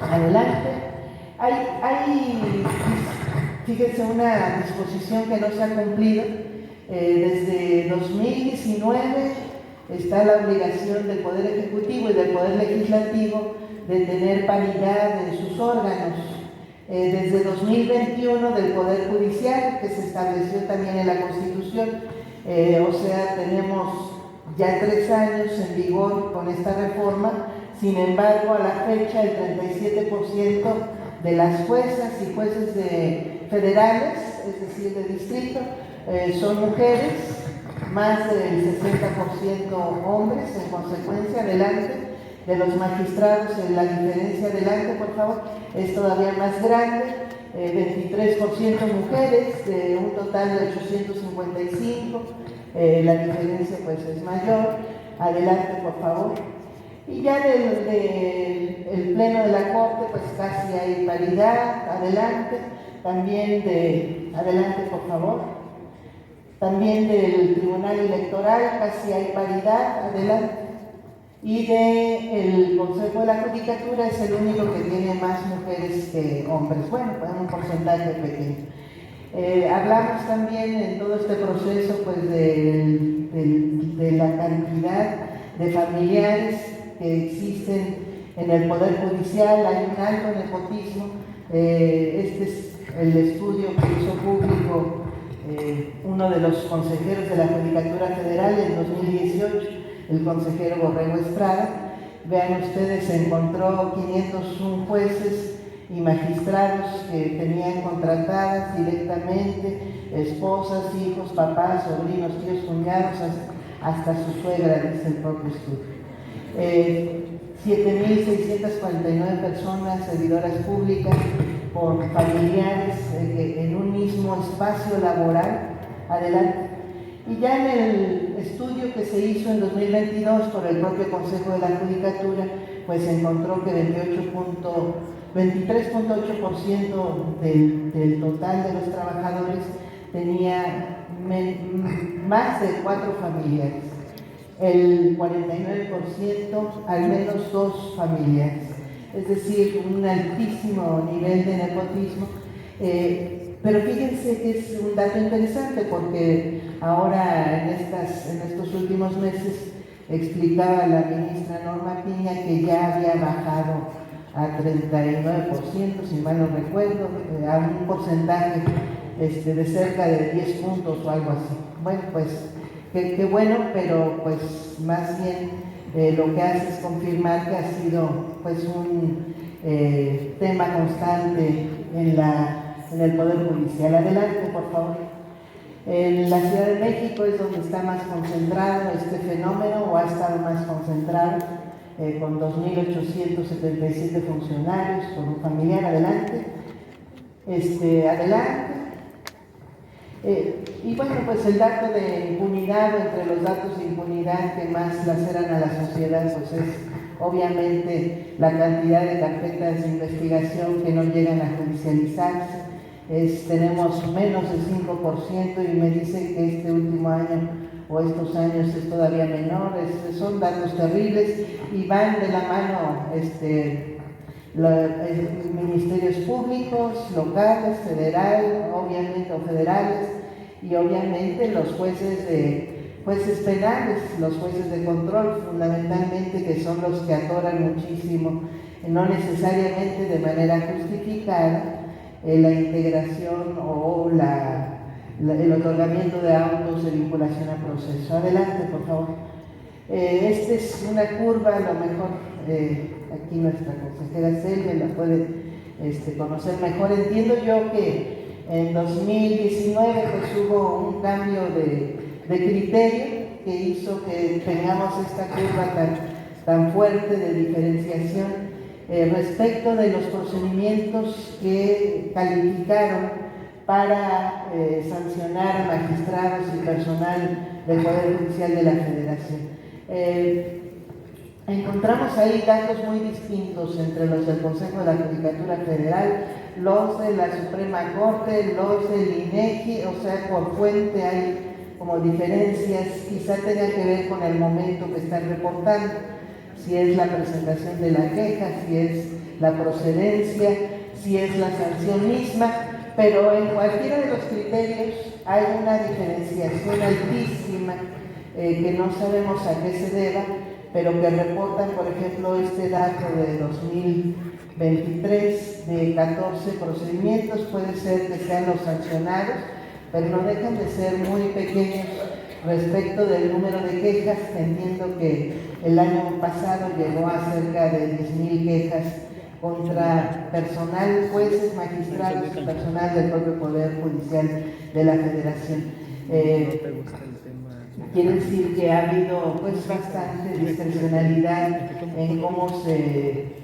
Adelante. Hay, fíjense, una disposición que no se ha cumplido. Desde 2019 está la obligación del Poder Ejecutivo y del Poder Legislativo de tener paridad en sus órganos. Desde 2021 del Poder Judicial, que se estableció también en la Constitución, o sea, tenemos ya 3 años en vigor con esta reforma. Sin embargo, a la fecha, el 37% de las juezas y jueces federales, es decir, de distrito, son mujeres, más del 60% hombres. En consecuencia, adelante, de los magistrados, la diferencia adelante, por favor, es todavía más grande, 23% mujeres, de un total de 855, la diferencia pues es mayor. Adelante, por favor. Y ya del Pleno de la Corte, pues casi hay paridad. Adelante. También adelante, por favor. También del Tribunal Electoral, casi hay paridad. Adelante. Y del Consejo de la Judicatura es el único que tiene más mujeres que hombres. Bueno, pues un porcentaje pequeño. Hablamos también en todo este proceso pues de la cantidad de familiares que existen en el Poder Judicial. Hay un alto nepotismo. Este es el estudio que hizo público uno de los consejeros de la Judicatura Federal en 2018, el consejero Borrego Estrada. Vean ustedes, se encontró 501 jueces y magistrados que tenían contratadas directamente esposas, hijos, papás, sobrinos, tíos, cuñados, hasta su suegra, dice el propio estudio. 7.649 personas, servidoras públicas, por familiares en un mismo espacio laboral. Adelante. Y ya en el estudio que se hizo en 2022 por el propio Consejo de la Judicatura, pues se encontró que 23.8% del total de los trabajadores tenía más de 4 familiares. El 49% al menos 2 familiares. Es decir, un altísimo nivel de nepotismo. Pero fíjense que es un dato interesante porque ahora en estos últimos meses explicaba la ministra Norma Piña que ya había bajado a 39%, si mal no recuerdo, a un porcentaje de cerca de 10 puntos o algo así. Bueno, pues qué bueno, pero pues más bien lo que hace es confirmar que ha sido pues un tema constante en el Poder Judicial. Adelante, por favor. En la Ciudad de México es donde está más concentrado este fenómeno, o ha estado más concentrado, con 2.877 funcionarios por un familiar. Adelante. Adelante. Y bueno, pues el dato de impunidad, entre los datos de impunidad que más laceran a la sociedad, pues es obviamente la cantidad de carpetas de investigación que no llegan a judicializarse. Tenemos menos del 5% y me dicen que este último año o estos años es todavía menor. Son datos terribles y van de la mano ministerios públicos, locales, obviamente, o federales, y obviamente los jueces penales, los jueces de control, fundamentalmente, que son los que atoran muchísimo, no necesariamente de manera justificada, la integración o el otorgamiento de autos de vinculación a proceso. Adelante, por favor. Esta es una curva, a lo mejor aquí nuestra consejera Selva la puede conocer mejor. Entiendo yo que en 2019 pues hubo un cambio de criterio que hizo que tengamos esta curva tan fuerte de diferenciación respecto de los procedimientos que calificaron para sancionar a magistrados y personal del Poder Judicial de la Federación. Encontramos ahí datos muy distintos entre los del Consejo de la Judicatura Federal, los de la Suprema Corte, los del INEGI, o sea, por fuente hay como diferencias, quizá tenga que ver con el momento que están reportando, si es la presentación de la queja, si es la procedencia, si es la sanción misma, pero en cualquiera de los criterios hay una diferenciación altísima que no sabemos a qué se deba, pero que reportan, por ejemplo, este dato de 2023 de 14 procedimientos. Puede ser que sean los sancionados, pero no dejan de ser muy pequeños respecto del número de quejas. Entiendo que el año pasado llegó a cerca de 10,000 quejas contra personal, jueces, magistrados y personal del propio Poder Judicial de la Federación. Quiere decir que ha habido pues bastante discrecionalidad en cómo se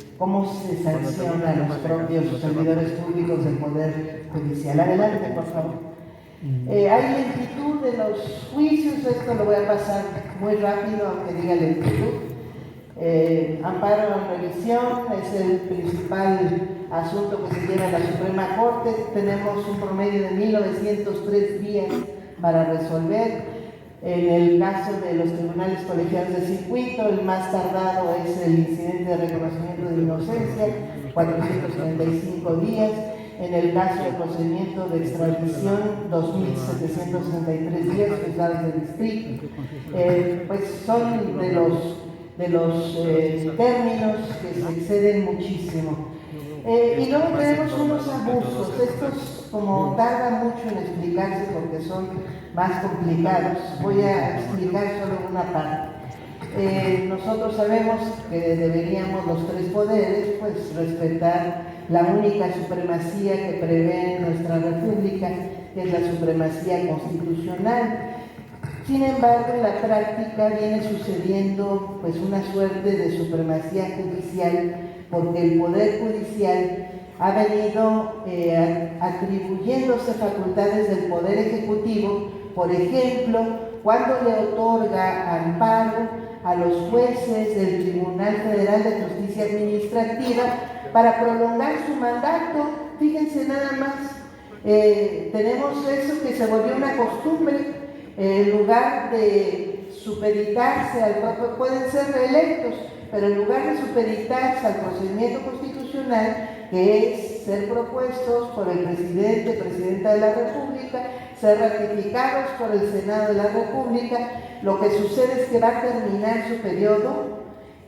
sanciona a los propios servidores públicos del Poder Judicial. Adelante, por favor. Hay lentitud de los juicios, esto lo voy a pasar muy rápido, aunque diga lentitud. Amparo en revisión es el principal asunto que se lleva a la Suprema Corte. Tenemos un promedio de 1903 días para resolver. En el caso de los tribunales colegiados de circuito, el más tardado es el incidente de reconocimiento de inocencia, 435 días. En el caso del procedimiento de extradición, 2.763 días, juzgados de distrito. Pues son de los términos que se exceden muchísimo. Y luego tenemos unos abusos. Estos, como tarda mucho en explicarse porque son más complicados, voy a explicar solo una parte. Nosotros sabemos que deberíamos los tres poderes pues respetar la única supremacía que prevé nuestra república, que es la supremacía constitucional. Sin embargo, en la práctica viene sucediendo pues una suerte de supremacía judicial, porque el Poder Judicial ha venido atribuyéndose facultades del Poder Ejecutivo, por ejemplo, cuando le otorga amparo a los jueces del Tribunal Federal de Justicia Administrativa para prolongar su mandato. Fíjense nada más, tenemos eso que se volvió una costumbre. En lugar de supeditarse al propio, pueden ser reelectos, pero en lugar de supeditarse al procedimiento constitucional, que es ser propuestos por el presidente, presidenta de la República, ser ratificados por el Senado de la República, lo que sucede es que va a terminar su periodo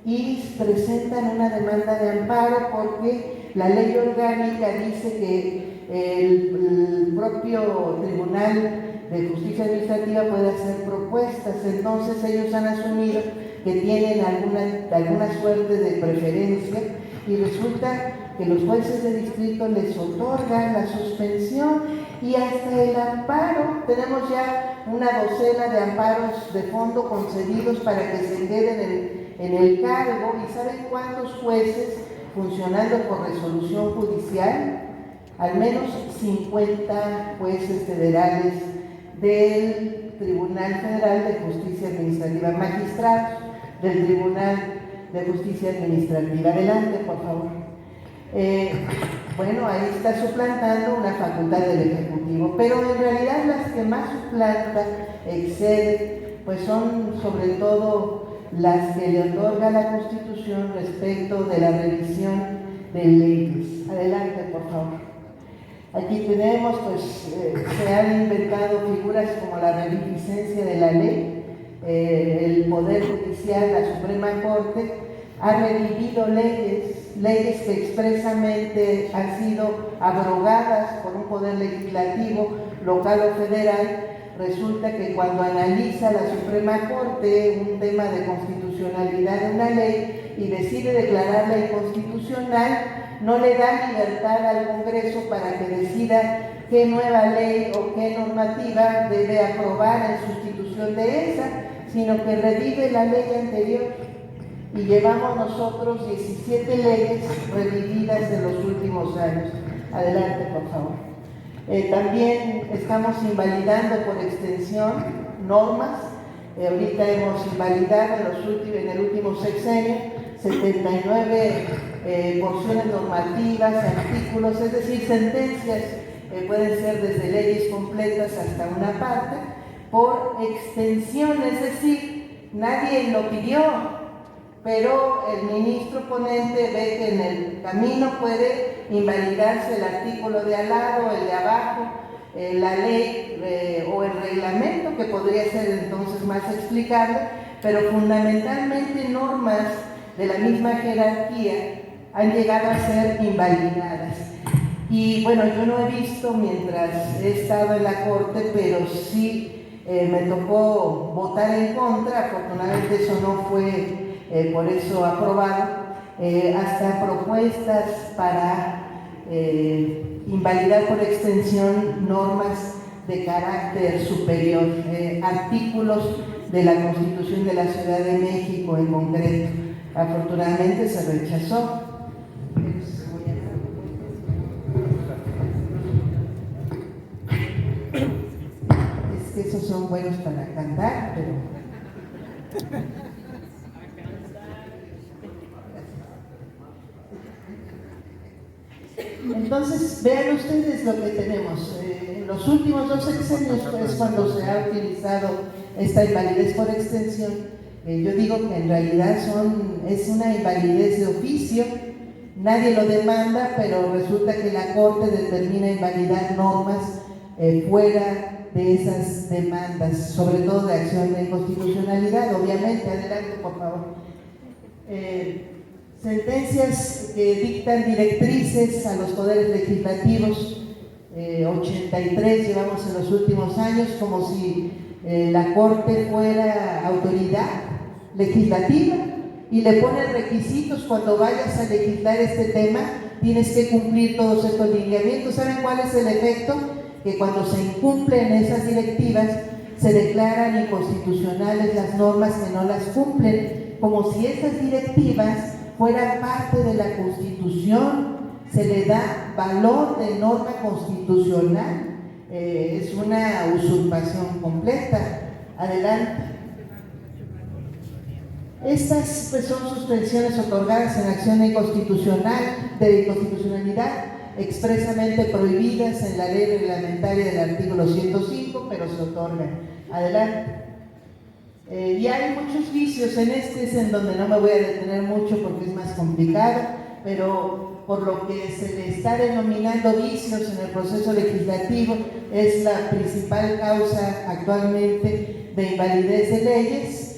y presentan una demanda de amparo porque la ley orgánica dice que el propio Tribunal de Justicia Administrativa puede hacer propuestas. Entonces ellos han asumido que tienen alguna suerte de preferencia y resulta que los jueces de distrito les otorgan la suspensión y hasta el amparo. Tenemos ya una docena de amparos de fondo concedidos para que se queden en el cargo. ¿Y saben cuántos jueces funcionando por resolución judicial? Al menos 50 jueces federales del Tribunal Federal de Justicia Administrativa, magistrados del Tribunal de Justicia Administrativa. Adelante, por favor. Bueno, ahí está suplantando una facultad del Ejecutivo, pero en realidad las que más suplanta, exceden, pues son sobre todo las que le otorga la Constitución respecto de la revisión de leyes. Adelante, por favor. Aquí tenemos, pues, se han inventado figuras como la reviviscencia de la ley. El Poder Judicial, la Suprema Corte, ha revivido leyes que expresamente han sido abrogadas por un poder legislativo, local o federal. Resulta que cuando analiza la Suprema Corte un tema de constitucionalidad de una ley y decide declararla inconstitucional, no le da libertad al Congreso para que decida qué nueva ley o qué normativa debe aprobar en sustitución de esa, sino que revive la ley anterior. Y llevamos nosotros 17 leyes revividas en los últimos años. Adelante, por favor. También estamos invalidando por extensión normas. Ahorita hemos invalidado en el último sexenio 79 porciones normativas, artículos, es decir, sentencias, pueden ser desde leyes completas hasta una parte, por extensión, es decir, nadie lo pidió, pero el ministro ponente ve que en el camino puede invalidarse el artículo de al lado, el de abajo, la ley o el reglamento, que podría ser entonces más explicable, pero fundamentalmente normas de la misma jerarquía han llegado a ser invalidadas. Y bueno, yo no he visto mientras he estado en la Corte, pero sí me tocó votar en contra. Afortunadamente eso no fue por eso aprobado, hasta propuestas para invalidar por extensión normas de carácter superior, artículos de la Constitución de la Ciudad de México en concreto. Afortunadamente se rechazó. Es que esos son buenos para cantar, pero... Entonces, vean ustedes lo que tenemos. En los últimos 2 sexenios es cuando se ha utilizado esta invalidez por extensión. Yo digo que en realidad es una invalidez de oficio, nadie lo demanda, pero resulta que la Corte determina invalidar normas fuera de esas demandas, sobre todo de acción de inconstitucionalidad. Obviamente, adelante por favor. Sentencias que dictan directrices a los poderes legislativos, 83 llevamos en los últimos años, como si la Corte fuera autoridad legislativa y le ponen requisitos: cuando vayas a legislar este tema tienes que cumplir todos estos lineamientos. ¿Saben cuál es el efecto? Que cuando se incumplen esas directivas se declaran inconstitucionales las normas que no las cumplen, como si esas directivas fueran parte de la Constitución. Se le da valor de norma constitucional. Es una usurpación completa. Adelante. Estas pues, son suspensiones otorgadas en acción de inconstitucionalidad, expresamente prohibidas en la ley reglamentaria del artículo 105, pero se otorgan. Adelante. Y hay muchos vicios, en este es en donde no me voy a detener mucho porque es más complicado, pero por lo que se le está denominando vicios en el proceso legislativo, es la principal causa actualmente de invalidez de leyes.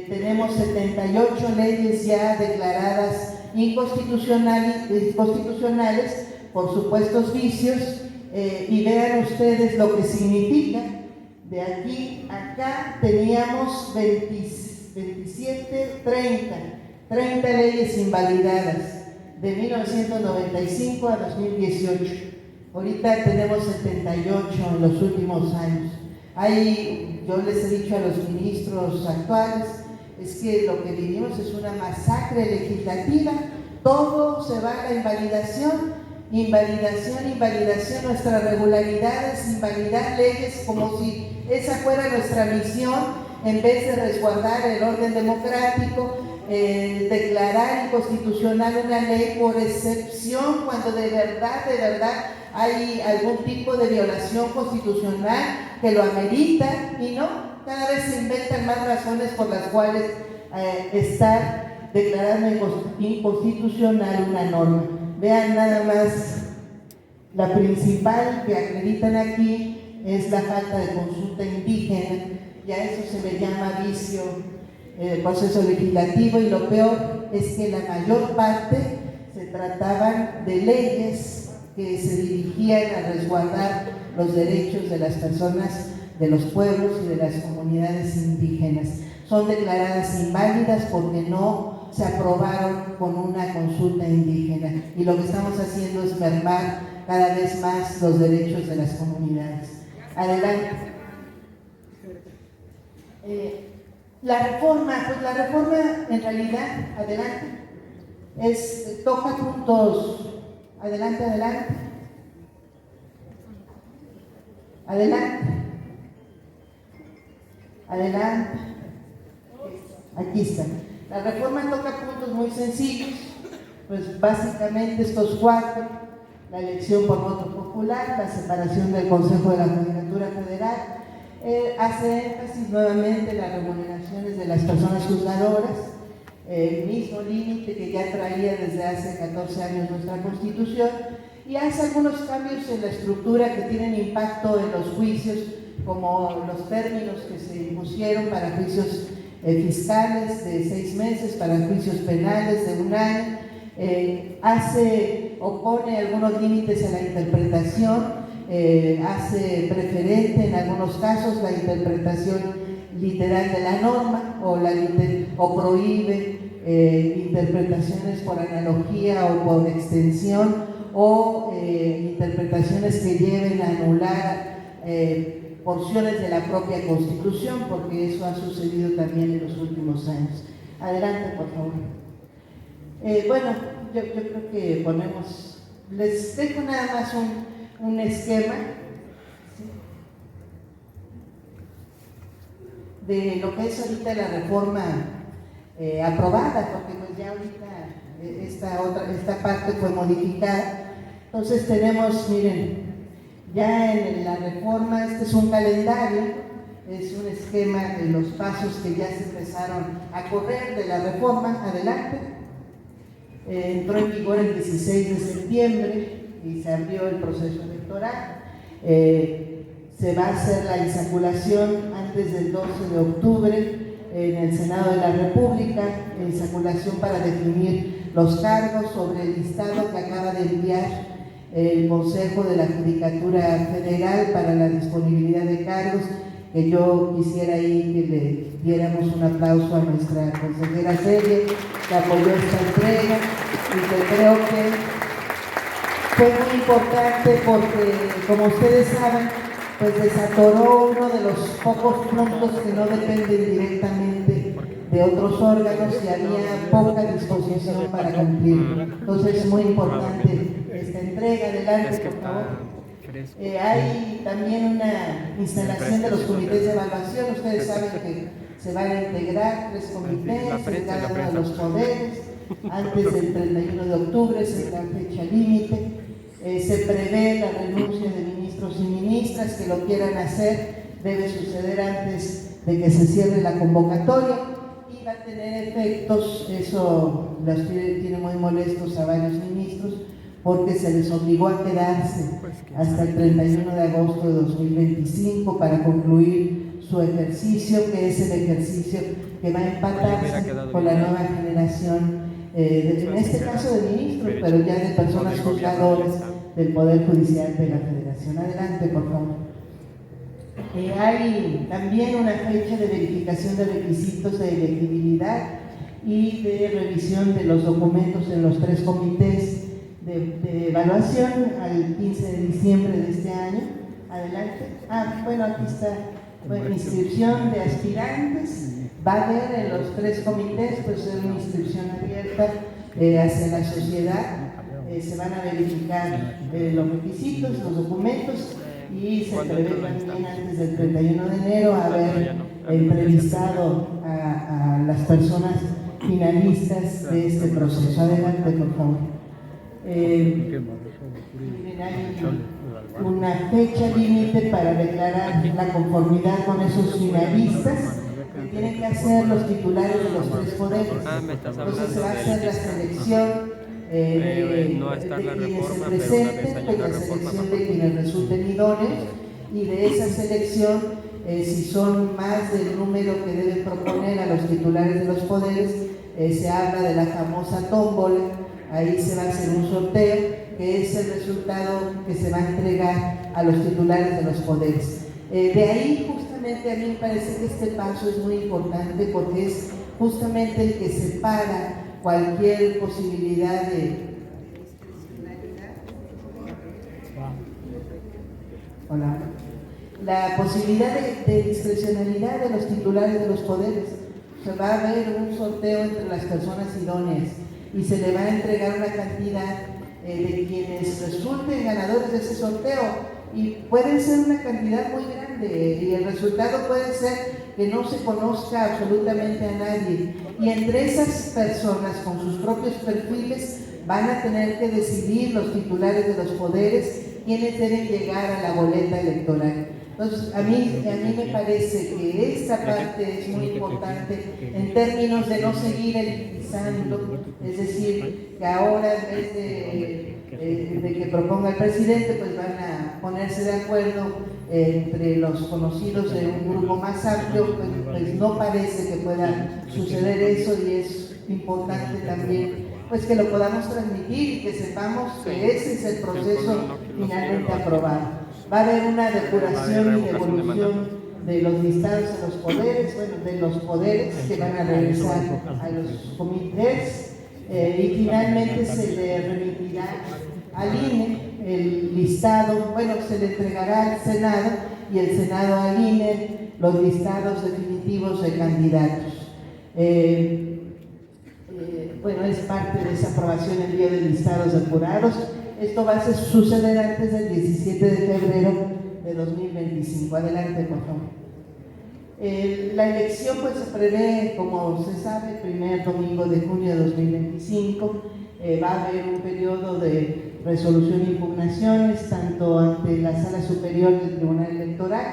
Tenemos 78 leyes ya declaradas inconstitucionales por supuestos vicios, y vean ustedes lo que significa. De aquí a acá teníamos 27, 30 leyes invalidadas de 1995 a 2018. Ahorita tenemos 78 en los últimos años. Yo les he dicho a los ministros actuales, es que lo que vivimos es una masacre legislativa, todo se va a la invalidación. Nuestras regularidades, invalidar leyes como si esa fuera nuestra misión, en vez de resguardar el orden democrático, declarar inconstitucional una ley por excepción, cuando de verdad hay algún tipo de violación constitucional que lo amerita, y no, cada vez se inventan más razones por las cuales estar declarando inconstitucional una norma. Vean nada más, la principal que acreditan aquí es la falta de consulta indígena, y a eso se le llama vicio del proceso legislativo, y lo peor es que la mayor parte se trataban de leyes que se dirigían a resguardar los derechos de las personas, de los pueblos y de las comunidades indígenas. Son declaradas inválidas porque no se aprobaron con una consulta indígena, y lo que estamos haciendo es mermar cada vez más los derechos de las comunidades. Adelante. La reforma en realidad, adelante, toca puntos. Adelante. Aquí está. La reforma toca puntos muy sencillos, pues básicamente estos 4: la elección por voto popular, la separación del Consejo de la Judicatura Federal, hace énfasis nuevamente en las remuneraciones de las personas juzgadoras, el mismo límite que ya traía desde hace 14 años nuestra Constitución, y hace algunos cambios en la estructura que tienen impacto en los juicios, como los términos que se impusieron para juicios fiscales de 6 meses, para juicios penales de 1 año, opone algunos límites a la interpretación, hace preferente en algunos casos la interpretación literal de la norma o prohíbe interpretaciones por analogía o por extensión o interpretaciones que lleven a anular porciones de la propia Constitución, porque eso ha sucedido también en los últimos años. Adelante, por favor. Bueno, yo creo que les dejo nada más un esquema, ¿sí?, de lo que es ahorita la reforma aprobada, porque pues ya ahorita esta parte fue modificada. Entonces tenemos, miren, ya en la reforma, este es un calendario, es un esquema de los pasos que ya se empezaron a correr de la reforma. Adelante. Entró en vigor el 16 de septiembre y se abrió el proceso electoral. Se va a hacer la insaculación antes del 12 de octubre en el Senado de la República, insaculación para definir los cargos sobre el listado que acaba de enviar el Consejo de la Judicatura Federal para la disponibilidad de cargos, que yo quisiera ahí que le diéramos un aplauso a nuestra consejera Celia, que apoyó esta entrega y que creo que fue muy importante porque, como ustedes saben, pues desatoró uno de los pocos puntos que no dependen directamente de otros órganos y había poca disposición para cumplir. Entonces es muy importante esta entrega. Adelante, por favor. Hay también una instalación de los comités de evaluación. Ustedes saben que se van a integrar 3 comités en cada uno de los poderes. Antes del 31 de octubre es la fecha límite. Se prevé la renuncia de ministros y ministras que lo quieran hacer. Debe suceder antes de que se cierre la convocatoria y va a tener efectos, eso los tiene muy molestos a varios ministros, porque se les obligó a quedarse hasta el 31 de agosto de 2025 para concluir su ejercicio, que es el ejercicio que va a empatarse con la nueva generación, en este caso de ministros, pero ya de personas juzgadoras del Poder Judicial de la Federación. Adelante, por favor. Hay también una fecha de verificación de requisitos de elegibilidad y de revisión de los documentos en los 3 comités de evaluación al 15 de diciembre de este año. Adelante. Bueno, aquí está. Bueno, inscripción de aspirantes. Va a haber en los 3 comités, pues es una inscripción abierta hacia la sociedad. Se van a verificar los requisitos, los documentos, y se prevé también antes del 31 de enero haber entrevistado a las personas finalistas de este proceso. Adelante, por favor. Miren, hay una fecha límite para declarar la conformidad con esos finalistas que tienen que hacer los titulares de los 3 poderes. Entonces se va a hacer la selección no va a estar la de quienes reforma, se pero una vez presenten, haya la la reforma, selección de quienes resulten idóneos, y de esa selección, si son más del número que deben proponer a los titulares de los poderes, se habla de la famosa tómbola. Ahí se va a hacer un sorteo, que es el resultado que se va a entregar a los titulares de los poderes. De ahí, justamente, a mí me parece que este paso es muy importante porque es justamente el que separa cualquier posibilidad de Hola. La posibilidad de discrecionalidad de los titulares de los poderes. Se va a haber un sorteo entre las personas idóneas y se le va a entregar una cantidad de quienes resulten ganadores de ese sorteo, y puede ser una cantidad muy grande y el resultado puede ser que no se conozca absolutamente a nadie, y entre esas personas con sus propios perfiles van a tener que decidir los titulares de los poderes quienes deben llegar a la boleta electoral. Entonces, a mí me parece que esta parte es muy importante en términos de no seguir elitizando, es decir, que ahora en vez de que proponga el presidente, pues van a ponerse de acuerdo entre los conocidos de un grupo más amplio, pues no parece que pueda suceder eso, y es importante también pues que lo podamos transmitir y que sepamos que ese es el proceso finalmente aprobado. Va a haber una depuración y devolución de los listados a los poderes, bueno, de los poderes que van a regresar a los comités, y finalmente se le remitirá al INE el listado, bueno, se le entregará al Senado y el Senado al INE los listados definitivos de candidatos. Bueno, es parte de esa aprobación el día de listados depurados. Esto va a suceder antes del 17 de febrero de 2025. Adelante, por favor. La elección pues se prevé, como se sabe, el primer domingo de junio de 2025. Va a haber un periodo de resolución e impugnaciones, tanto ante la Sala Superior del Tribunal Electoral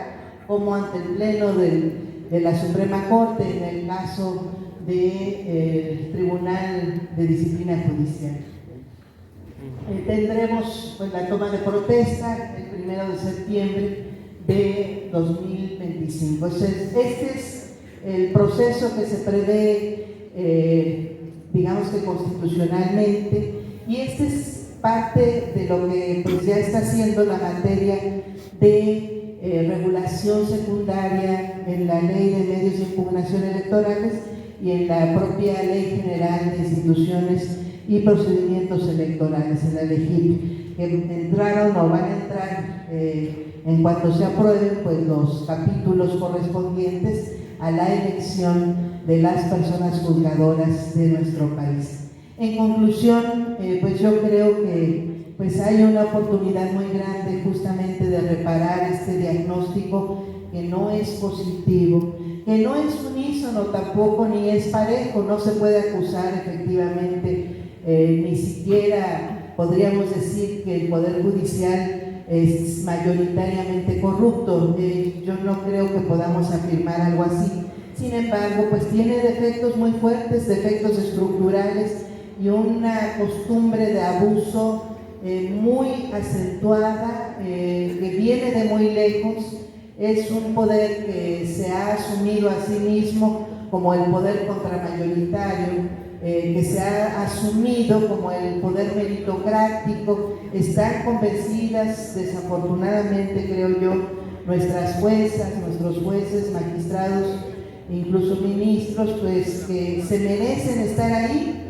como ante el Pleno de la Suprema Corte en el caso del Tribunal de Disciplina Judicial. Tendremos pues la toma de protesta el 1 de septiembre de 2025. Este es el proceso que se prevé, digamos que constitucionalmente, y este es parte de lo que pues ya está haciendo la materia de regulación secundaria en la Ley de Medios de Impugnación Electorales y en la propia Ley General de Instituciones y Procedimientos Electorales, en la LEGIP, que entraron o van a entrar en cuanto se aprueben pues los capítulos correspondientes a la elección de las personas juzgadoras de nuestro país. En conclusión, pues yo creo que pues hay una oportunidad muy grande justamente de reparar este diagnóstico que no es positivo, que no es unísono tampoco, ni es parejo. No se puede acusar efectivamente, ni siquiera podríamos decir que el Poder Judicial es mayoritariamente corrupto. Yo no creo que podamos afirmar algo así. Sin embargo, pues tiene defectos muy fuertes, defectos estructurales y una costumbre de abuso muy acentuada, que viene de muy lejos. Es un poder que se ha asumido a sí mismo como el poder contramayoritario, que se ha asumido como el poder meritocrático. Están convencidas, desafortunadamente creo yo, nuestras juezas, nuestros jueces, magistrados, incluso ministros, pues que se merecen estar ahí,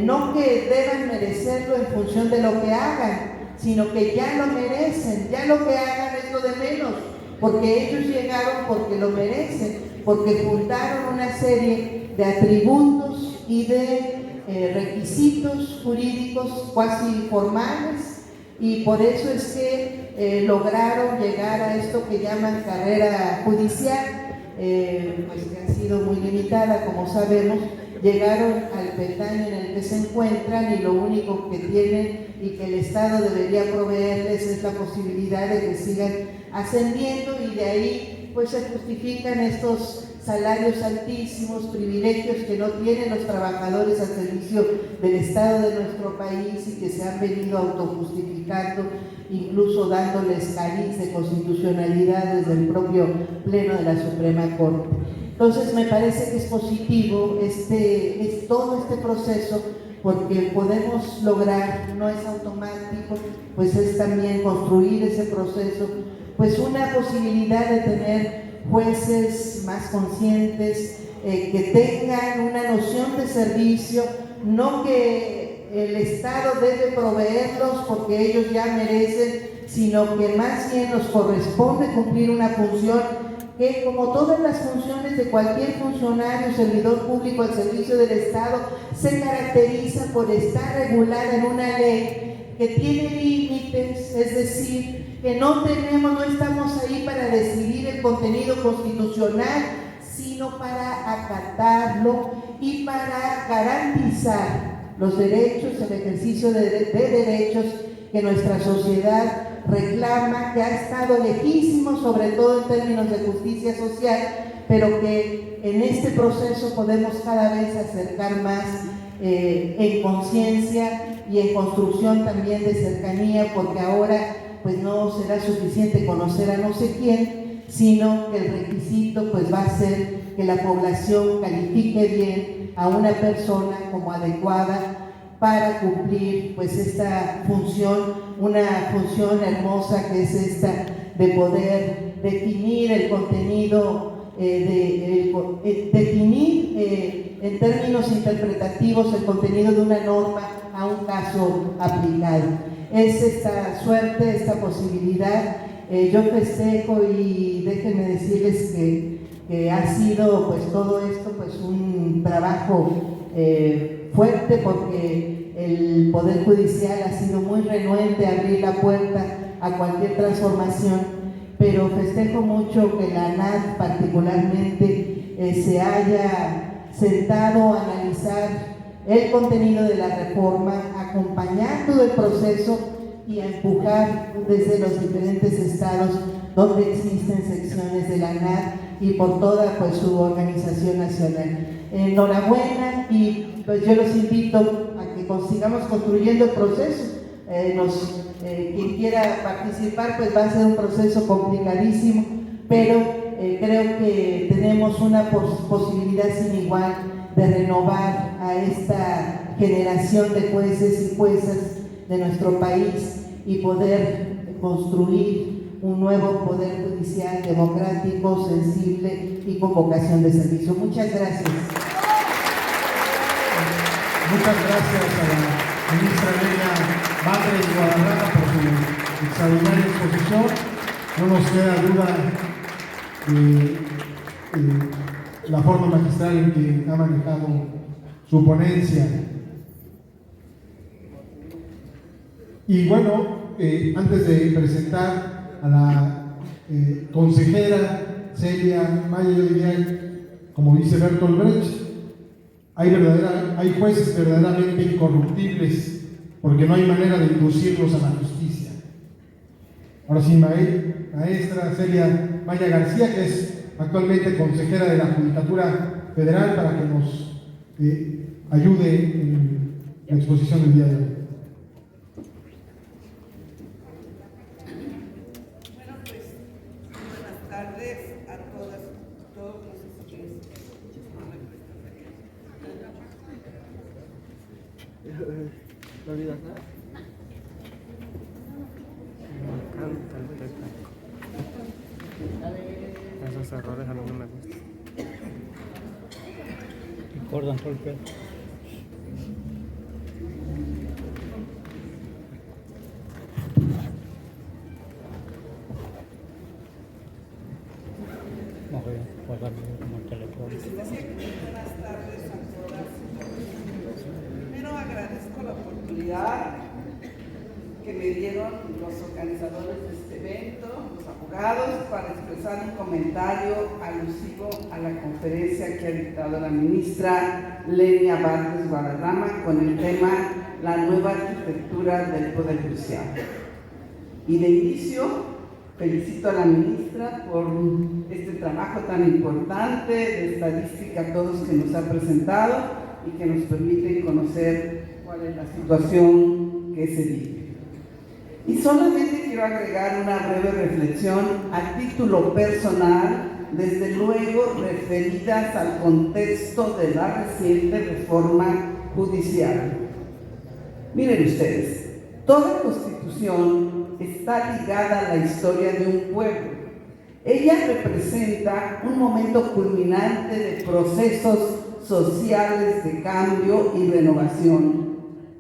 no que deban merecerlo en función de lo que hagan, sino que ya lo merecen. Ya lo que hagan es lo de menos, porque ellos llegaron porque lo merecen, porque juntaron una serie de atributos y de requisitos jurídicos cuasi formales, y por eso es que lograron llegar a esto que llaman carrera judicial, pues que ha sido muy limitada, como sabemos. Llegaron al peldaño en el que se encuentran, y lo único que tienen y que el Estado debería proveerles es la posibilidad de que sigan ascendiendo, y de ahí pues se justifican estos salarios altísimos, privilegios que no tienen los trabajadores al servicio del Estado de nuestro país y que se han venido autojustificando, incluso dándoles cariz de constitucionalidad desde el propio Pleno de la Suprema Corte. Entonces me parece que es positivo todo este proceso, porque podemos lograr, no es automático, pues es también construir ese proceso, pues una posibilidad de tener jueces más conscientes, que tengan una noción de servicio, no que el Estado debe proveerlos porque ellos ya merecen, sino que más bien nos corresponde cumplir una función que, como todas las funciones de cualquier funcionario, servidor público al servicio del Estado, se caracteriza por estar regulada en una ley que tiene límites, es decir, que no estamos ahí para decidir el contenido constitucional, sino para acatarlo y para garantizar los derechos, el ejercicio de derechos que nuestra sociedad reclama, que ha estado lejísimo, sobre todo en términos de justicia social, pero que en este proceso podemos cada vez acercar más en conciencia y en construcción también de cercanía, porque ahora pues no será suficiente conocer a no sé quién, sino que el requisito pues va a ser que la población califique bien a una persona como adecuada para cumplir pues esta función, una función hermosa que es esta de poder definir el contenido, definir en términos interpretativos el contenido de una norma a un caso aplicado. Es esta suerte, esta posibilidad. Yo festejo y déjenme decirles que ha sido pues todo esto pues un trabajo fuerte, porque el Poder Judicial ha sido muy renuente a abrir la puerta a cualquier transformación, pero festejo mucho que la ANAD particularmente se haya sentado a analizar el contenido de la reforma, acompañar todo el proceso y a empujar desde los diferentes estados donde existen secciones de la ANAD y por toda pues su organización nacional. Enhorabuena, y pues yo los invito a que sigamos construyendo el proceso. Quien quiera participar pues va a ser un proceso complicadísimo, pero creo que tenemos una posibilidad sin igual de renovar a esta generación de jueces y juezas de nuestro país y poder construir un nuevo poder judicial democrático, sensible y con vocación de servicio. Muchas gracias. Muchas gracias a la ministra Lenia Batres Guadarrama por su extraordinaria exposición. No nos queda duda de la forma magistral en que ha manejado su ponencia. Y bueno, antes de presentar a la consejera Celia Maya, yo diría, como dice Bertolt Brecht, hay jueces verdaderamente incorruptibles, porque no hay manera de inducirlos a la justicia. Ahora sí, maestra Celia Maya García, que es actualmente consejera de la Judicatura Federal, para que nos ayude en la exposición del día de hoy. Bueno, pues buenas tardes a todas, todos los que ¿No olvidas nada? Me encanta el Pepe. Esos errores a mí no me gustan. Recordan todo el pelo. No voy a guardarlo como el teléfono. buenas tardes a todas y todos. Primero agradezco la oportunidad que me dieron los organizadores de este evento, los abogados, para expresar un comentario alusivo a la conferencia que ha dictado la ministra Lenia Batres Guadarrama con el tema La nueva arquitectura del Poder Judicial. Y de inicio, felicito a la ministra por este trabajo tan importante de estadística a todos que nos ha presentado y que nos permite conocer cuál es la situación que se vive. Y solamente quiero agregar una breve reflexión a título personal, desde luego referidas al contexto de la reciente reforma judicial. Miren ustedes, toda constitución está ligada a la historia de un pueblo. Ella representa un momento culminante de procesos sociales de cambio y renovación.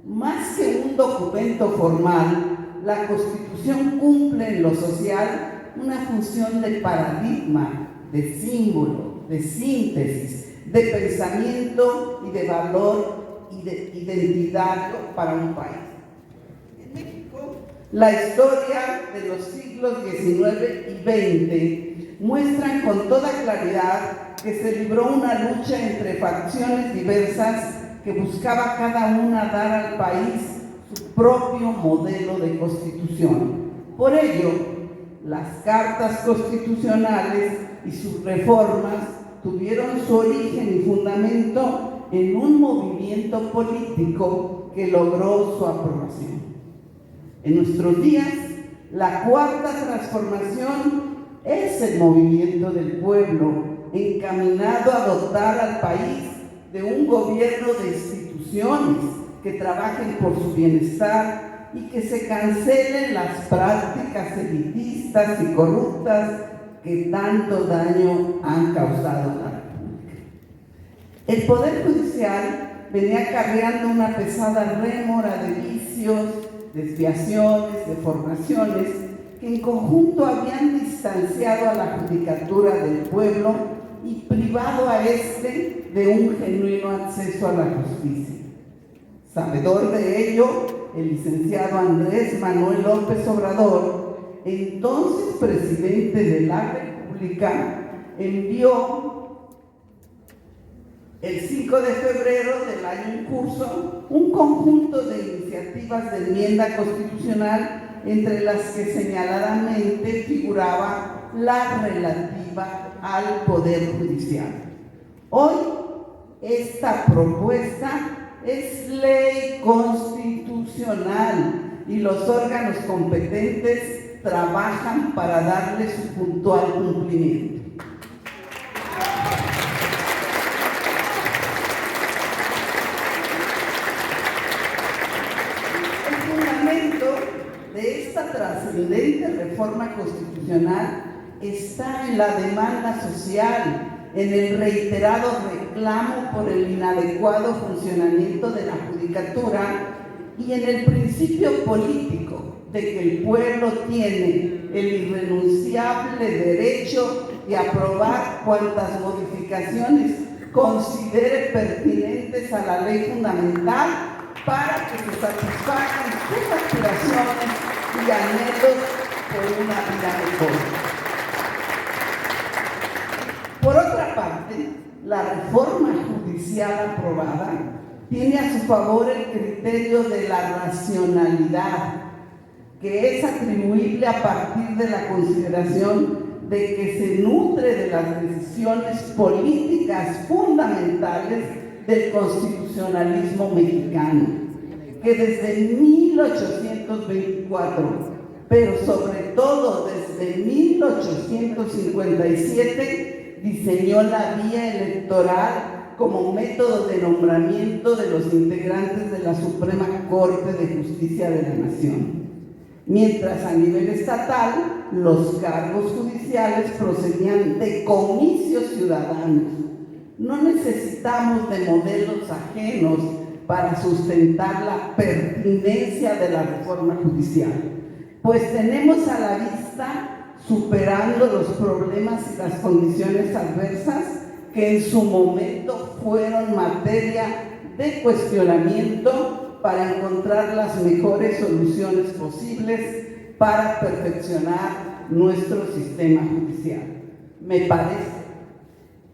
Más que un documento formal, la Constitución cumple en lo social una función de paradigma, de símbolo, de síntesis, de pensamiento y de valor y de identidad para un país. En México, la historia de los siglos XIX y XX muestran con toda claridad que se libró una lucha entre facciones diversas que buscaba cada una dar al país su propio modelo de constitución. Por ello, las cartas constitucionales y sus reformas tuvieron su origen y fundamento en un movimiento político que logró su aprobación. En nuestros días, la cuarta transformación es el movimiento del pueblo encaminado a dotar al país de un gobierno de instituciones que trabajen por su bienestar y que se cancelen las prácticas elitistas y corruptas que tanto daño han causado a la República. El Poder Judicial venía cargando una pesada rémora de vicios, desviaciones, deformaciones que en conjunto habían distanciado a la judicatura del pueblo y privado a éste de un genuino acceso a la justicia. Sabedor de ello, el licenciado Andrés Manuel López Obrador, entonces presidente de la República, envió el 5 de febrero del año en curso un conjunto de iniciativas de enmienda constitucional, entre las que señaladamente figuraba la relativa al Poder Judicial. Hoy, esta propuesta es ley constitucional y los órganos competentes trabajan para darle su puntual cumplimiento. El fundamento de esta trascendente reforma constitucional está en la demanda social, en el reiterado reclamo por el inadecuado funcionamiento de la judicatura y en el principio político de que el pueblo tiene el irrenunciable derecho de aprobar cuantas modificaciones considere pertinentes a la ley fundamental para que se satisfagan sus aspiraciones y anhelos por una vida mejor. Por otra parte, la reforma judicial aprobada tiene a su favor el criterio de la racionalidad, que es atribuible a partir de la consideración de que se nutre de las decisiones políticas fundamentales del constitucionalismo mexicano, que desde 1824, pero sobre todo desde 1857, diseñó la vía electoral como método de nombramiento de los integrantes de la Suprema Corte de Justicia de la Nación. Mientras a nivel estatal, los cargos judiciales procedían de comicios ciudadanos. No necesitamos de modelos ajenos para sustentar la pertinencia de la reforma judicial, pues tenemos a la vista, superando los problemas y las condiciones adversas que en su momento fueron materia de cuestionamiento, para encontrar las mejores soluciones posibles para perfeccionar nuestro sistema judicial. Me parece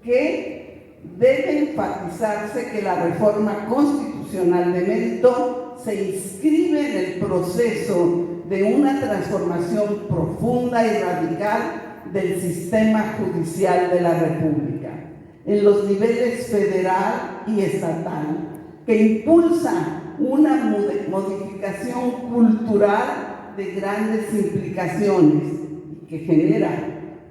que debe enfatizarse que la reforma constitucional de mérito se inscribe en el proceso de una transformación profunda y radical del sistema judicial de la República, en los niveles federal y estatal, que impulsa una modificación cultural de grandes implicaciones y que genera,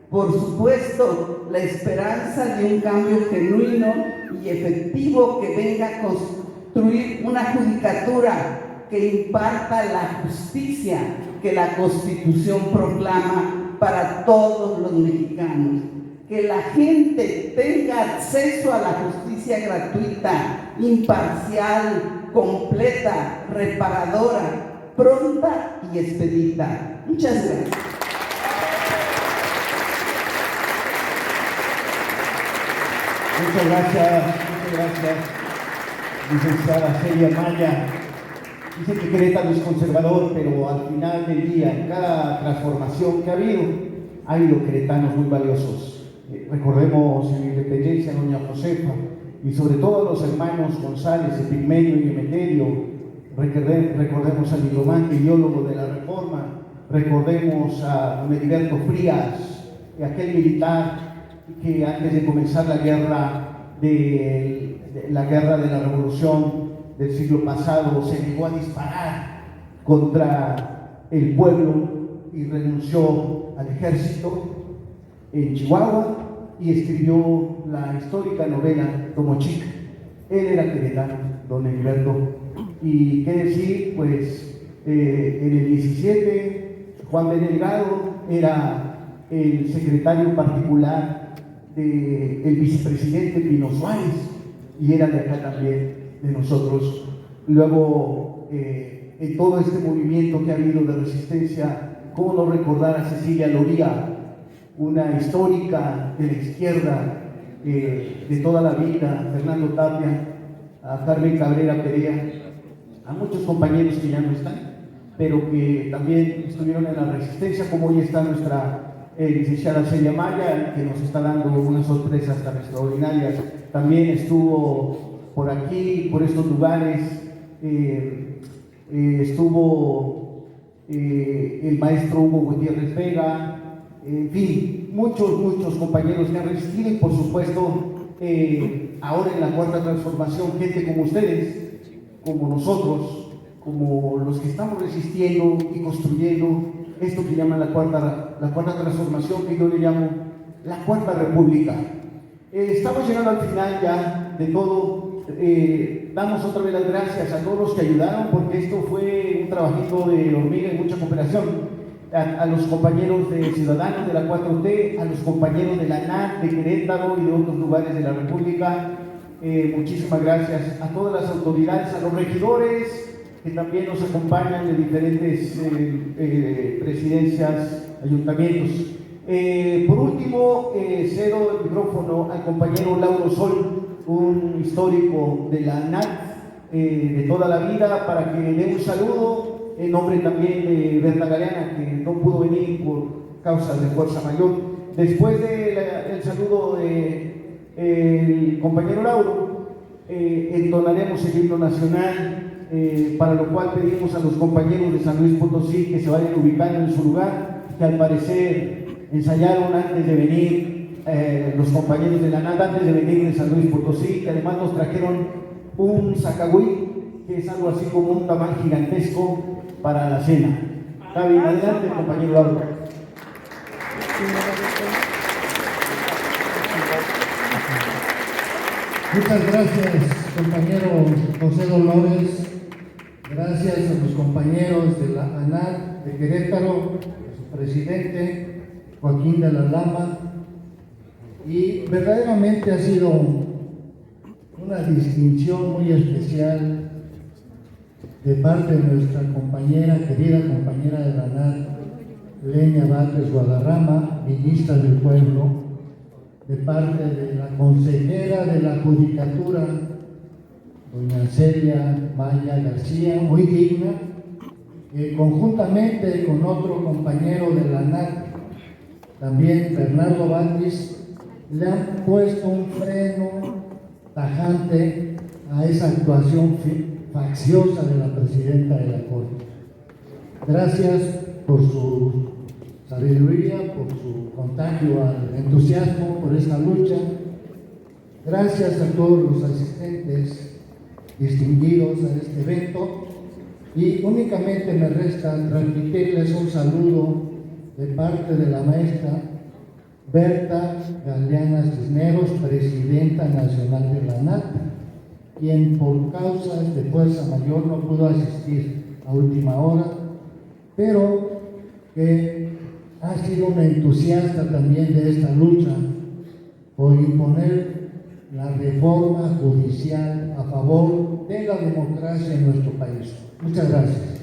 por supuesto, la esperanza de un cambio genuino y efectivo que venga a construir una judicatura que imparta la justicia que la Constitución proclama para todos los mexicanos. Que la gente tenga acceso a la justicia gratuita, imparcial, completa, reparadora, pronta y expedita. Muchas gracias. Muchas gracias, licenciada Celia Maya. Dice que Querétaro es conservador, pero al final del día, en cada transformación que ha habido queretanos muy valiosos. Recordemos en la independencia a doña Josefa y sobre todo a los hermanos González, Epigmenio y Emeterio. Recordemos al nigromante ideólogo de la Reforma, Recordemos a don Heriberto Frías, aquel militar que antes de comenzar la guerra de la Revolución del siglo pasado se llegó a disparar contra el pueblo y renunció al ejército en Chihuahua y escribió la histórica novela Tomo Chica. Él era queretano, don Heriberto. Y qué decir, pues en el 17 Juan B. Delgado era el secretario particular del vicepresidente Pino Suárez y era de acá también, de nosotros. Luego, en todo este movimiento que ha habido de resistencia, ¿cómo no recordar a Cecilia Loría, una histórica de la izquierda de toda la vida, Fernando Tapia, a Carmen Cabrera Perea, a muchos compañeros que ya no están, pero que también estuvieron en la resistencia, como hoy está nuestra licenciada Celia Maya, que nos está dando unas sorpresas tan extraordinarias. También estuvo por aquí, por estos lugares, estuvo el maestro Hugo Gutiérrez Vega, en fin, muchos compañeros que han resistido y por supuesto ahora en la Cuarta Transformación, gente como ustedes, como nosotros, como los que estamos resistiendo y construyendo esto que llaman la cuarta transformación, que yo le llamo la Cuarta República. Estamos llegando al final ya de todo. Damos otra vez las gracias a todos los que ayudaron, porque esto fue un trabajito de hormiga y mucha cooperación. A los compañeros de Ciudadanos de la 4T, a los compañeros de la ANAT, de Querétaro y de otros lugares de la República. Muchísimas gracias a todas las autoridades, a los regidores que también nos acompañan de diferentes presidencias, ayuntamientos. Por último, cedo el micrófono al compañero Lauro Sol, un histórico de la ANAT de toda la vida, para que le dé un saludo en nombre también de Berta Galeana, que no pudo venir por causas de fuerza mayor. Después del saludo del compañero Lauro, entonaremos el himno nacional, para lo cual pedimos a los compañeros de San Luis Potosí que se vayan ubicando en su lugar, que al parecer ensayaron antes de venir, los compañeros de la ANAT antes de venir de San Luis Potosí, que además nos trajeron un zacahuí, que es algo así como un tamal gigantesco para la cena. Está bien, adelante, compañero Lauro. Muchas gracias, compañero José Dolores. Gracias a los compañeros de la ANAT de Querétaro, a su presidente Joaquín de la Lama. Y verdaderamente ha sido una distinción muy especial de parte de nuestra querida compañera de la ANAT, Lenia Batres Guadarrama, ministra del Pueblo, de parte de la consejera de la Judicatura, doña Celia Maya García, muy digna, que conjuntamente con otro compañero de la ANAT, también Bernardo Batis, le han puesto un freno tajante a esa actuación facciosa de la presidenta de la Corte. Gracias por su sabiduría, por su contagio al entusiasmo por esta lucha. Gracias a todos los asistentes distinguidos a este evento, y únicamente me resta transmitirles un saludo de parte de la maestra Berta Galeana Cisneros, presidenta nacional de la ANAT, quien por causas de fuerza mayor no pudo asistir a última hora, pero que ha sido una entusiasta también de esta lucha por imponer la reforma judicial a favor de la democracia en nuestro país. Muchas gracias.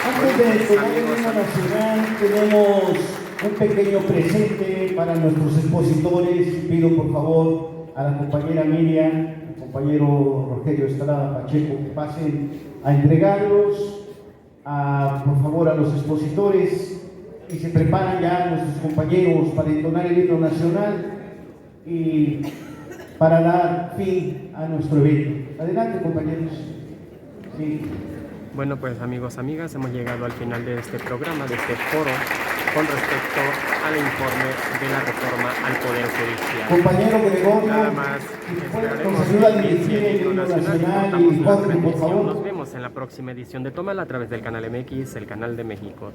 Antes de tomar el himno nacional, tenemos un pequeño presente para nuestros expositores. Pido por favor a la compañera Miriam, al compañero Rogelio Estrada Pacheco, que pasen a entregarlos, por favor, a los expositores, y se preparan ya nuestros compañeros para entonar el himno nacional y para dar fin a nuestro evento. Adelante, compañeros. Sí. Bueno, pues amigos, amigas, hemos llegado al final de este programa, de este foro, con respecto al informe de la reforma al Poder Judicial. Compañero Gregorio, Nada más, esperaremos nos ayuda a que dirigir inicie el el himno himno nacional y nacional cortamos y la Jorge, por transmisión. favor. Nos vemos en la próxima edición de Tómala a través del canal MX, el canal de México.